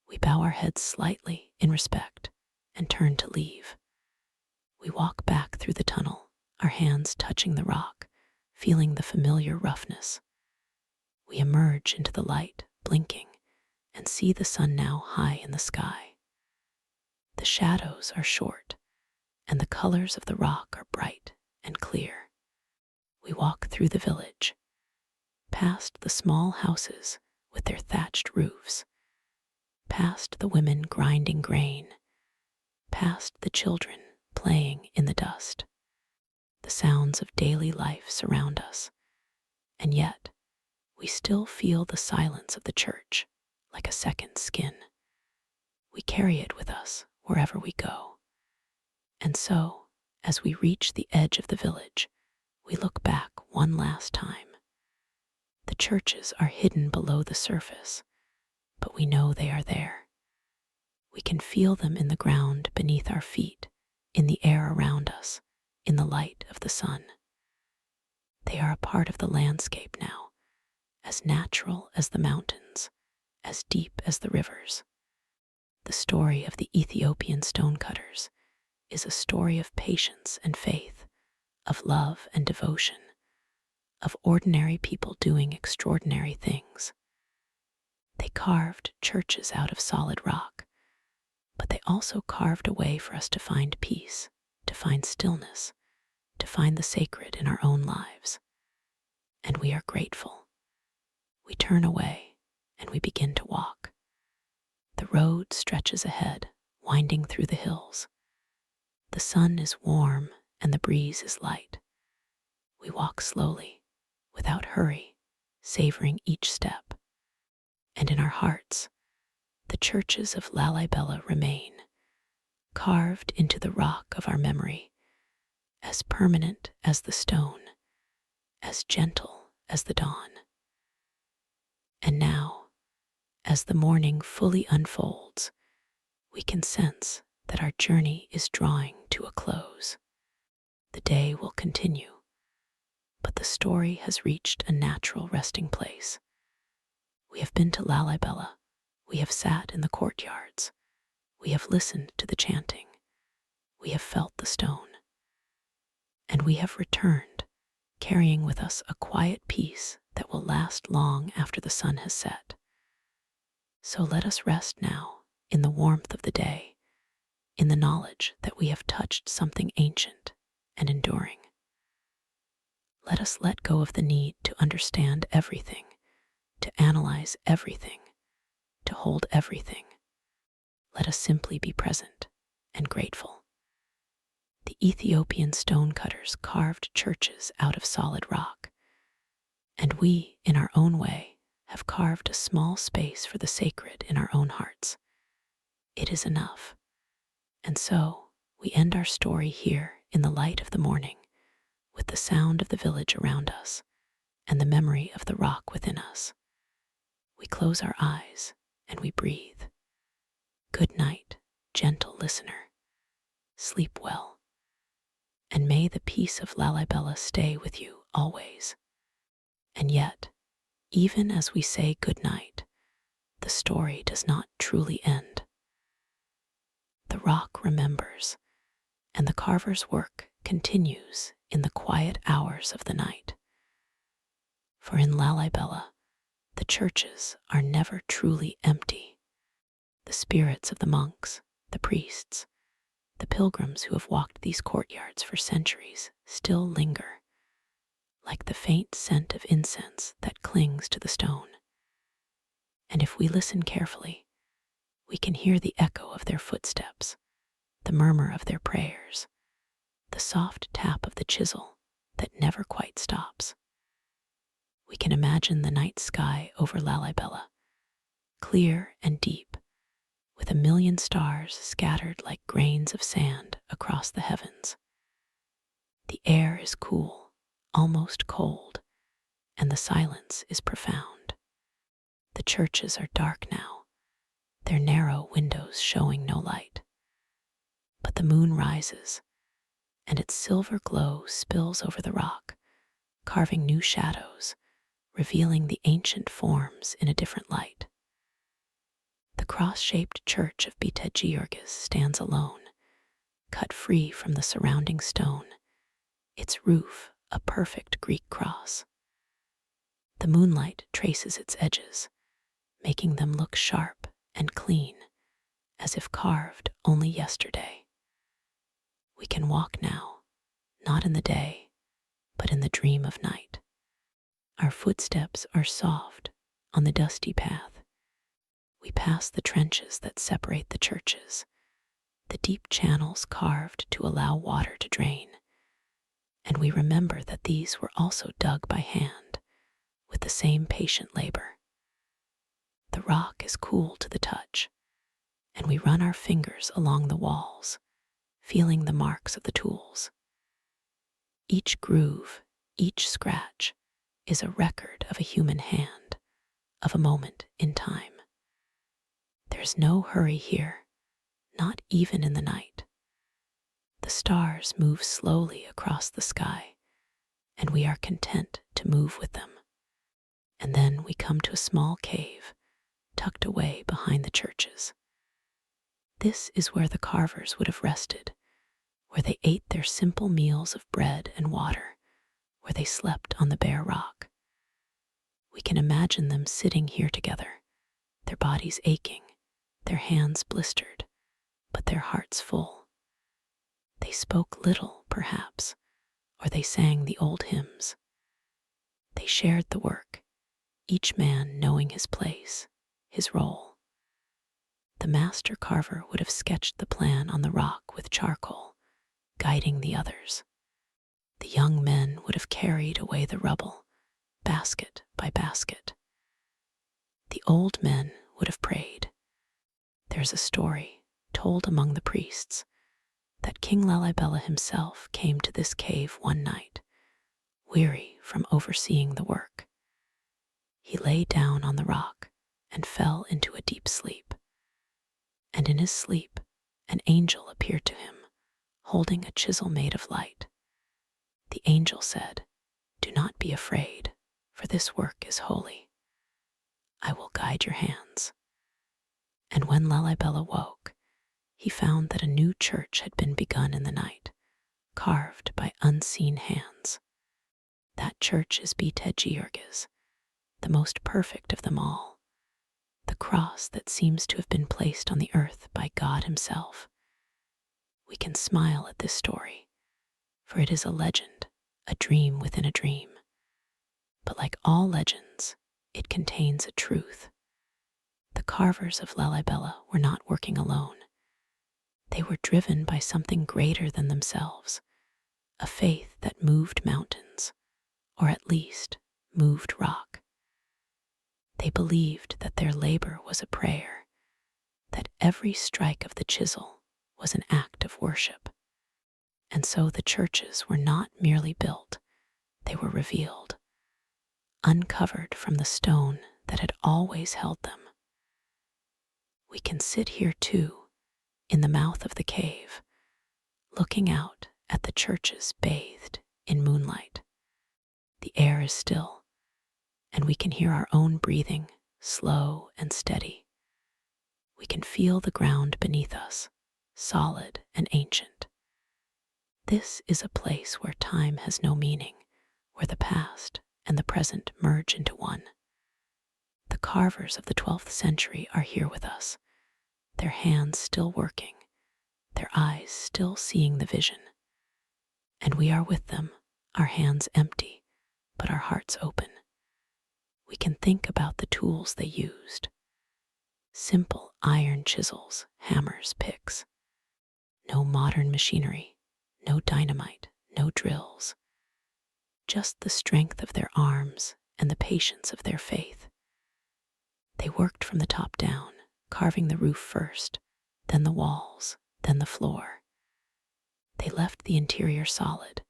We bow our heads slightly in respect and turn to leave. We walk back through the tunnel, our hands touching the rock, feeling the familiar roughness. We emerge into the light, blinking, and see the sun now high in the sky. The shadows are short, and the colors of the rock are bright and clear. We walk through the village, past the small houses with their thatched roofs, past the women grinding grain, past the children playing in the dust. The sounds of daily life surround us, and yet we still feel the silence of the church like a second skin. We carry it with us wherever we go. And so, as we reach the edge of the village, we look back one last time. The churches are hidden below the surface, but we know they are there. We can feel them in the ground beneath our feet, in the air around us, in the light of the sun. They are a part of the landscape now, as natural as the mountains, as deep as the rivers. The story of the Ethiopian Stonecutters is a story of patience and faith, of love and devotion, of ordinary people doing extraordinary things. They carved churches out of solid rock, but they also carved a way for us to find peace, to find stillness, to find the sacred in our own lives. And we are grateful. We turn away and we begin to walk. The road stretches ahead, winding through the hills. The sun is warm and the breeze is light. We walk slowly, without hurry, savoring each step. And in our hearts, the churches of Lalibela remain, carved into the rock of our memory, as permanent as the stone, as gentle as the dawn. And now, as the morning fully unfolds, we can sense that our journey is drawing to a close. The day will continue, but the story has reached a natural resting place. We have been to Lalibela, we have sat in the courtyards, we have listened to the chanting, we have felt the stone, and we have returned, carrying with us a quiet peace that will last long after the sun has set. So let us rest now in the warmth of the day, in the knowledge that we have touched something ancient and enduring. Let us let go of the need to understand everything, to analyze everything, to hold everything. Let us simply be present and grateful. The Ethiopian stonecutters carved churches out of solid rock, and we, in our own way, have carved a small space for the sacred in our own hearts. It is enough. And so, we end our story here in the light of the morning, with the sound of the village around us and the memory of the rock within us. We close our eyes and we breathe. Good night, gentle listener. Sleep well. And may the peace of Lalibela stay with you always. And yet, even as we say good night, the story does not truly end. The rock remembers, and the carver's work continues in the quiet hours of the night. For in Lalibela, the churches are never truly empty. The spirits of the monks, the priests, the pilgrims who have walked these courtyards for centuries still linger, like the faint scent of incense that clings to the stone. And if we listen carefully, we can hear the echo of their footsteps, the murmur of their prayers, the soft tap of the chisel that never quite stops. We can imagine the night sky over Lalibela, clear and deep, with a million stars scattered like grains of sand across the heavens. The air is cool, almost cold, and the silence is profound. The churches are dark now, their narrow windows showing no light. But the moon rises, and its silver glow spills over the rock, carving new shadows, revealing the ancient forms in a different light. The cross-shaped church of Georgis stands alone, cut free from the surrounding stone, its roof a perfect Greek cross. The moonlight traces its edges, making them look sharp and clean, as if carved only yesterday. We can walk now, not in the day, but in the dream of night. Our footsteps are soft on the dusty path. We pass the trenches that separate the churches, the deep channels carved to allow water to drain, and we remember that these were also dug by hand, with the same patient labor. The rock is cool to the touch, and we run our fingers along the walls, feeling the marks of the tools. Each groove, each scratch, is a record of a human hand, of a moment in time. There's no hurry here, not even in the night. The stars move slowly across the sky, and we are content to move with them. And then we come to a small cave, tucked away behind the churches. This is where the carvers would have rested, where they ate their simple meals of bread and water, where they slept on the bare rock. We can imagine them sitting here together, their bodies aching, their hands blistered, but their hearts full. They spoke little, perhaps, or they sang the old hymns. They shared the work, each man knowing his place, his role. The master carver would have sketched the plan on the rock with charcoal, guiding the others. The young men would have carried away the rubble, basket by basket. The old men would have prayed. There's a story, told among the priests, that King Lalibela himself came to this cave one night, weary from overseeing the work. He lay down on the rock and fell into a deep sleep. And in his sleep, an angel appeared to him, holding a chisel made of light. The angel said, "Do not be afraid, for this work is holy. I will guide your hands." And when Lalibela woke, he found that a new church had been begun in the night, carved by unseen hands. That church is Georgis, the most perfect of them all, the cross that seems to have been placed on the earth by God himself. We can smile at this story, for it is a legend, a dream within a dream. But like all legends, it contains a truth. The carvers of Lalibela were not working alone. They were driven by something greater than themselves, a faith that moved mountains, or at least moved rock. They believed that their labor was a prayer, that every strike of the chisel was an act of worship. And so the churches were not merely built, they were revealed, uncovered from the stone that had always held them. We can sit here too, in the mouth of the cave, looking out at the churches bathed in moonlight. The air is still, and we can hear our own breathing, slow and steady. We can feel the ground beneath us, solid and ancient. This is a place where time has no meaning, where the past and the present merge into one. The carvers of the 12th century are here with us, their hands still working, their eyes still seeing the vision. And we are with them, our hands empty, but our hearts open. We can think about the tools they used. Simple iron chisels, hammers, picks. No modern machinery, no dynamite, no drills. just the strength of their arms and the patience of their faith. They worked from the top down, carving the roof first, then the walls, then the floor. They left the interior solid,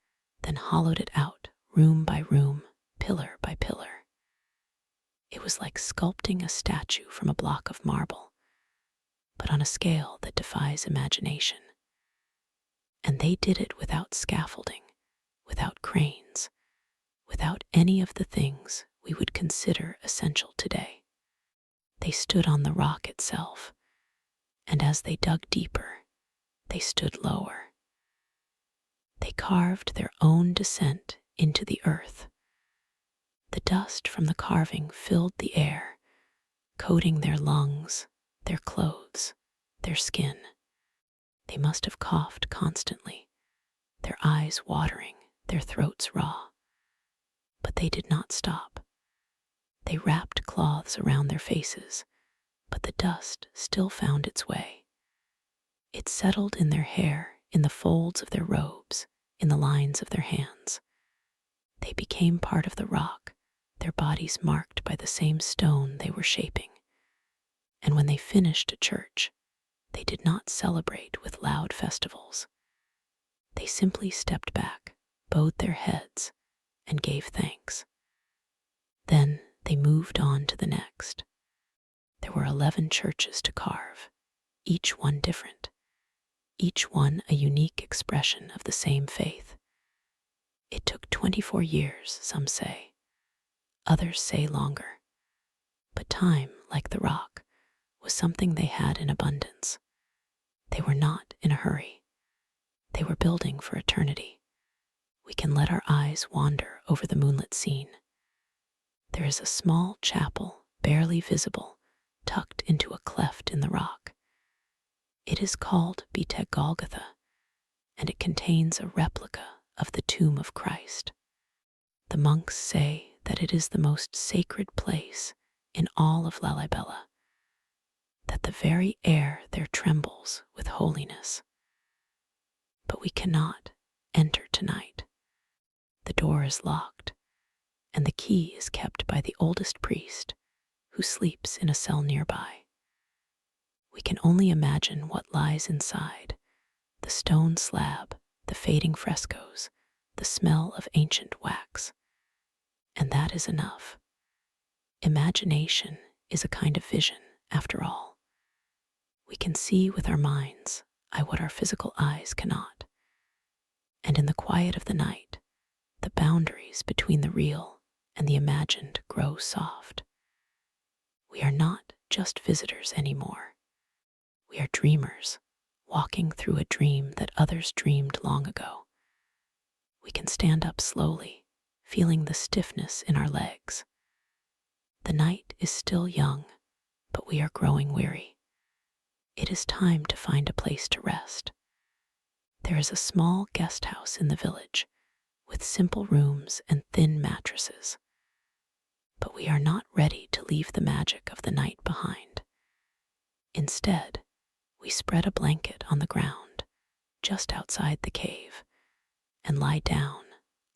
then hollowed it out, room by room, pillar by pillar. It was like sculpting a statue from a block of marble, but on a scale that defies imagination. And they did it without scaffolding, without cranes, without any of the things we would consider essential today. They stood on the rock itself, and as they dug deeper, they stood lower. They carved their own descent into the earth. The dust from the carving filled the air, coating their lungs, their clothes, their skin. They must have coughed constantly, their eyes watering, their throats raw. But they did not stop. They wrapped cloths around their faces, but the dust still found its way. It settled in their hair, in the folds of their robes, in the lines of their hands. They became part of the rock, their bodies marked by the same stone they were shaping. And when they finished a church, they did not celebrate with loud festivals. They simply stepped back, bowed their heads, and gave thanks. Then they moved on to the next. There were 11 churches to carve, each one different, each one a unique expression of the same faith. It took 24 years, some say. Others say longer. But time, like the rock, was something they had in abundance. They were not in a hurry. They were building for eternity. We can let our eyes wander over the moonlit scene. There is a small chapel, barely visible, tucked into a cleft in the rock. It is called Beit Golgotha, and it contains a replica of the tomb of Christ. The monks say that it is the most sacred place in all of Lalibela, that the very air there trembles with holiness. But we cannot enter tonight. The door is locked, and the key is kept by the oldest priest, who sleeps in a cell nearby. We can only imagine what lies inside: the stone slab, the fading frescoes, the smell of ancient wax. And that is enough. Imagination is a kind of vision, after all. We can see with our minds what our physical eyes cannot. And in the quiet of the night, the boundaries between the real and the imagined grow soft. We are not just visitors anymore. We are dreamers, walking through a dream that others dreamed long ago. We can stand up slowly, feeling the stiffness in our legs. The night is still young, but we are growing weary. It is time to find a place to rest. There is a small guest house in the village, with simple rooms and thin mattresses. But we are not ready to leave the magic of the night behind. Instead, we spread a blanket on the ground, just outside the cave, and lie down,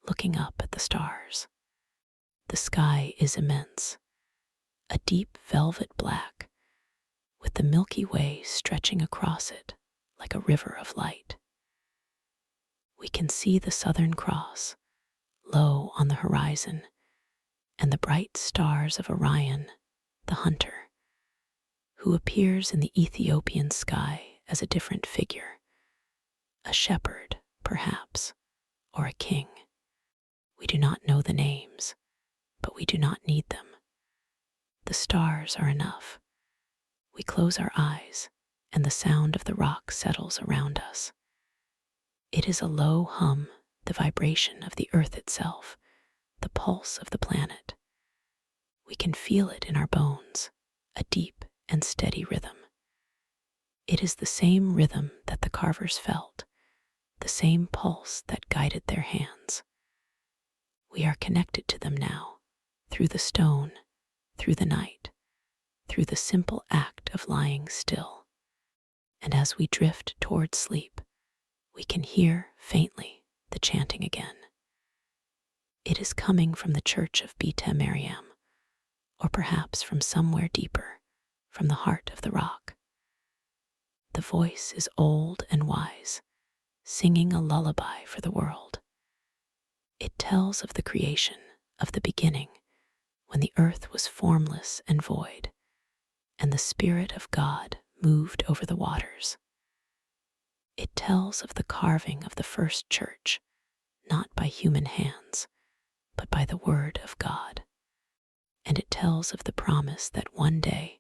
looking up at the stars. The sky is immense, a deep velvet black, with the Milky Way stretching across it like a river of light. We can see the Southern Cross, low on the horizon, and the bright stars of Orion, the hunter, who appears in the Ethiopian sky as a different figure, a shepherd, perhaps, or a king. We do not know the names, but we do not need them. The stars are enough. We close our eyes, and the sound of the rock settles around us. It is a low hum, the vibration of the earth itself, the pulse of the planet. We can feel it in our bones, a deep and steady rhythm. It is the same rhythm that the carvers felt, the same pulse that guided their hands. We are connected to them now, through the stone, through the night, through the simple act of lying still. And as we drift toward sleep, we can hear faintly the chanting again. It is coming from the church of Beta Mariam, or perhaps from somewhere deeper, from the heart of the rock. The voice is old and wise, singing a lullaby for the world. It tells of the creation, of the beginning, when the earth was formless and void, and the Spirit of God moved over the waters. It tells of the carving of the first church, not by human hands, but by the word of God. And it tells of the promise that one day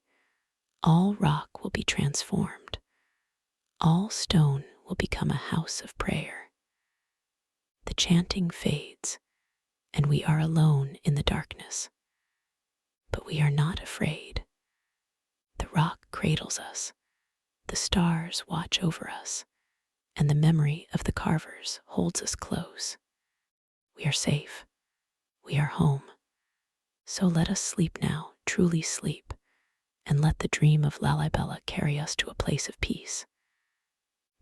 all rock will be transformed, all stone will become a house of prayer. The chanting fades, and we are alone in the darkness. But we are not afraid. The rock cradles us, the stars watch over us, and the memory of the carvers holds us close. We are safe. We are home. So let us sleep now, truly sleep, and let the dream of Lalibela carry us to a place of peace.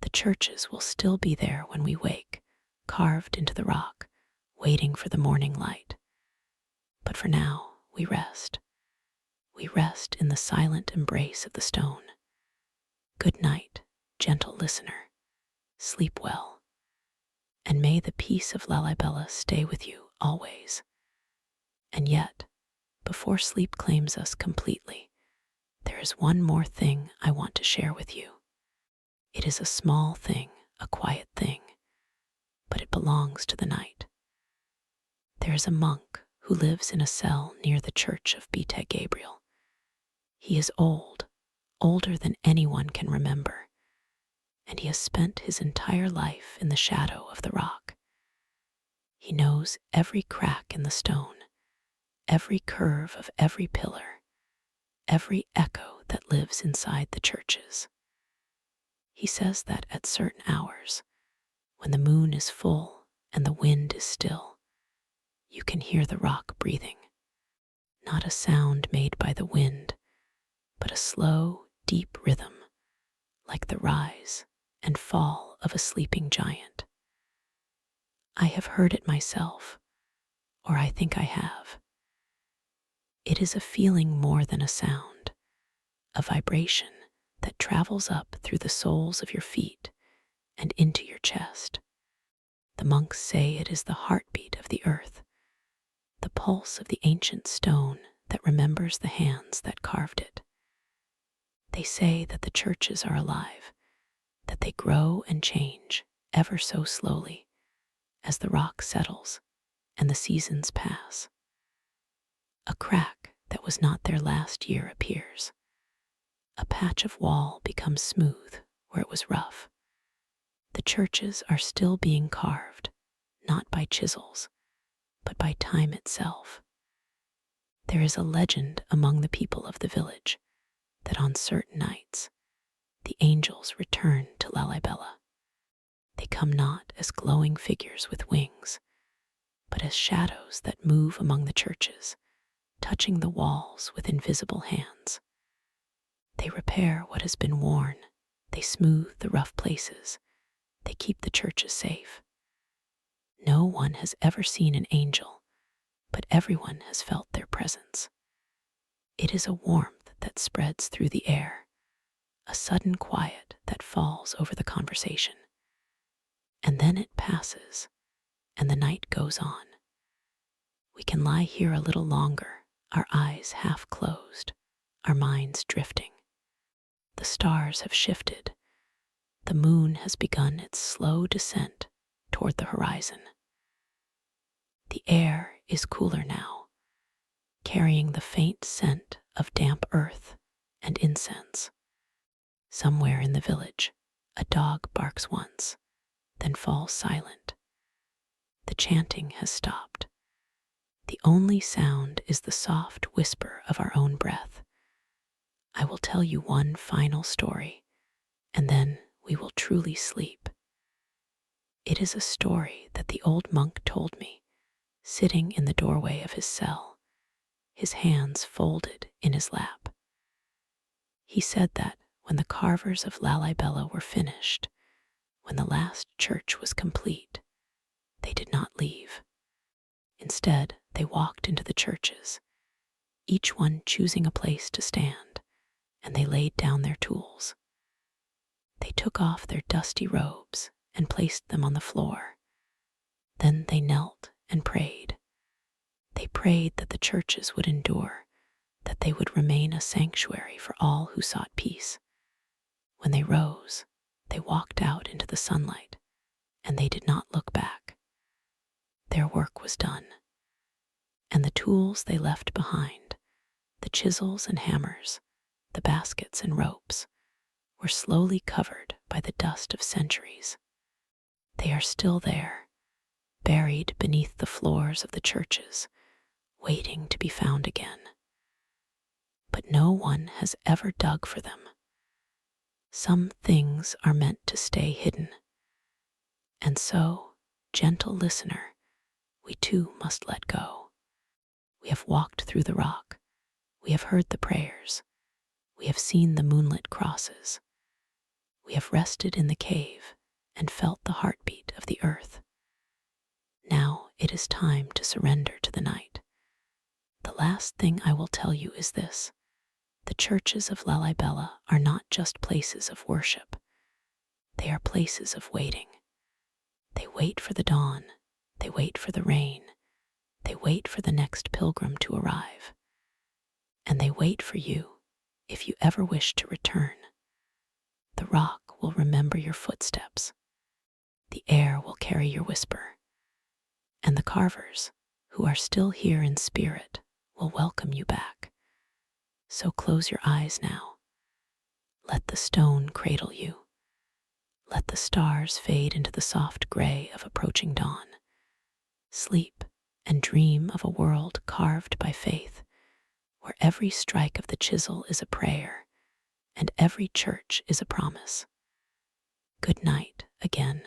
The churches will still be there when we wake, carved into the rock, waiting for the morning light. But for now, we rest. We rest in the silent embrace of the stone. Good night, gentle listener. Sleep well. And may the peace of Lalibela stay with you always. And yet, before sleep claims us completely, there is one more thing I want to share with you. It is a small thing, a quiet thing, but it belongs to the night. There is a monk who lives in a cell near the church of Beta Gabriel. He is old, older than anyone can remember, and he has spent his entire life in the shadow of the rock. He knows every crack in the stone, every curve of every pillar, every echo that lives inside the churches. He says that at certain hours, when the moon is full and the wind is still, you can hear the rock breathing. Not a sound made by the wind, but a slow, deep rhythm, like the rise and fall of a sleeping giant. I have heard it myself, or I think I have. It is a feeling more than a sound, a vibration that travels up through the soles of your feet and into your chest. The monks say it is the heartbeat of the earth, the pulse of the ancient stone that remembers the hands that carved it. They say that the churches are alive, that they grow and change ever so slowly as the rock settles and the seasons pass. A crack that was not there last year appears. A patch of wall becomes smooth where it was rough. The churches are still being carved, not by chisels, but by time itself. There is a legend among the people of the village that on certain nights, the angels return to Lalibela. They come not as glowing figures with wings, but as shadows that move among the churches, touching the walls with invisible hands. They repair what has been worn, they smooth the rough places, they keep the churches safe. No one has ever seen an angel, but everyone has felt their presence. It is a warmth that spreads through the air, a sudden quiet that falls over the conversation. And then it passes, and the night goes on. We can lie here a little longer, our eyes half closed, our minds drifting. The stars have shifted. The moon has begun its slow descent toward the horizon. The air is cooler now, carrying the faint scent of damp earth and incense. Somewhere in the village, a dog barks once, then falls silent. The chanting has stopped. The only sound is the soft whisper of our own breath. I will tell you one final story, and then we will truly sleep. It is a story that the old monk told me, sitting in the doorway of his cell, his hands folded in his lap. He said that when the carvers of Lalibela were finished, when the last church was complete, they did not leave. Instead, Instead, they walked into the churches, each one choosing a place to stand, and they laid down their tools. They took off their dusty robes and placed them on the floor. Then they knelt and prayed. They prayed that the churches would endure, that they would remain a sanctuary for all who sought peace. When they rose, they walked out into the sunlight, and they did not look back. Their work was done, and the tools they left behind, the chisels and hammers, the baskets and ropes, were slowly covered by the dust of centuries. They are still there, buried beneath the floors of the churches, waiting to be found again. But no one has ever dug for them. Some things are meant to stay hidden. And so, gentle listener, we too must let go. We have walked through the rock. We have heard the prayers. We have seen the moonlit crosses. We have rested in the cave and felt the heartbeat of the earth. Now it is time to surrender to the night. The last thing I will tell you is this. The churches of Lalibela are not just places of worship. They are places of waiting. They wait for the dawn. They wait for the rain. They wait for the next pilgrim to arrive. And they wait for you if you ever wish to return. The rock will remember your footsteps. The air will carry your whisper. And the carvers, who are still here in spirit, will welcome you back. So close your eyes now. Let the stone cradle you. Let the stars fade into the soft gray of approaching dawn. Sleep and dream of a world carved by faith, where every strike of the chisel is a prayer, and every church is a promise. Good night again,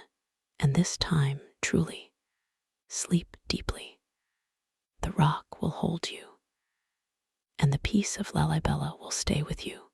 and this time, truly, sleep deeply. The rock will hold you, and the peace of Lalibela will stay with you.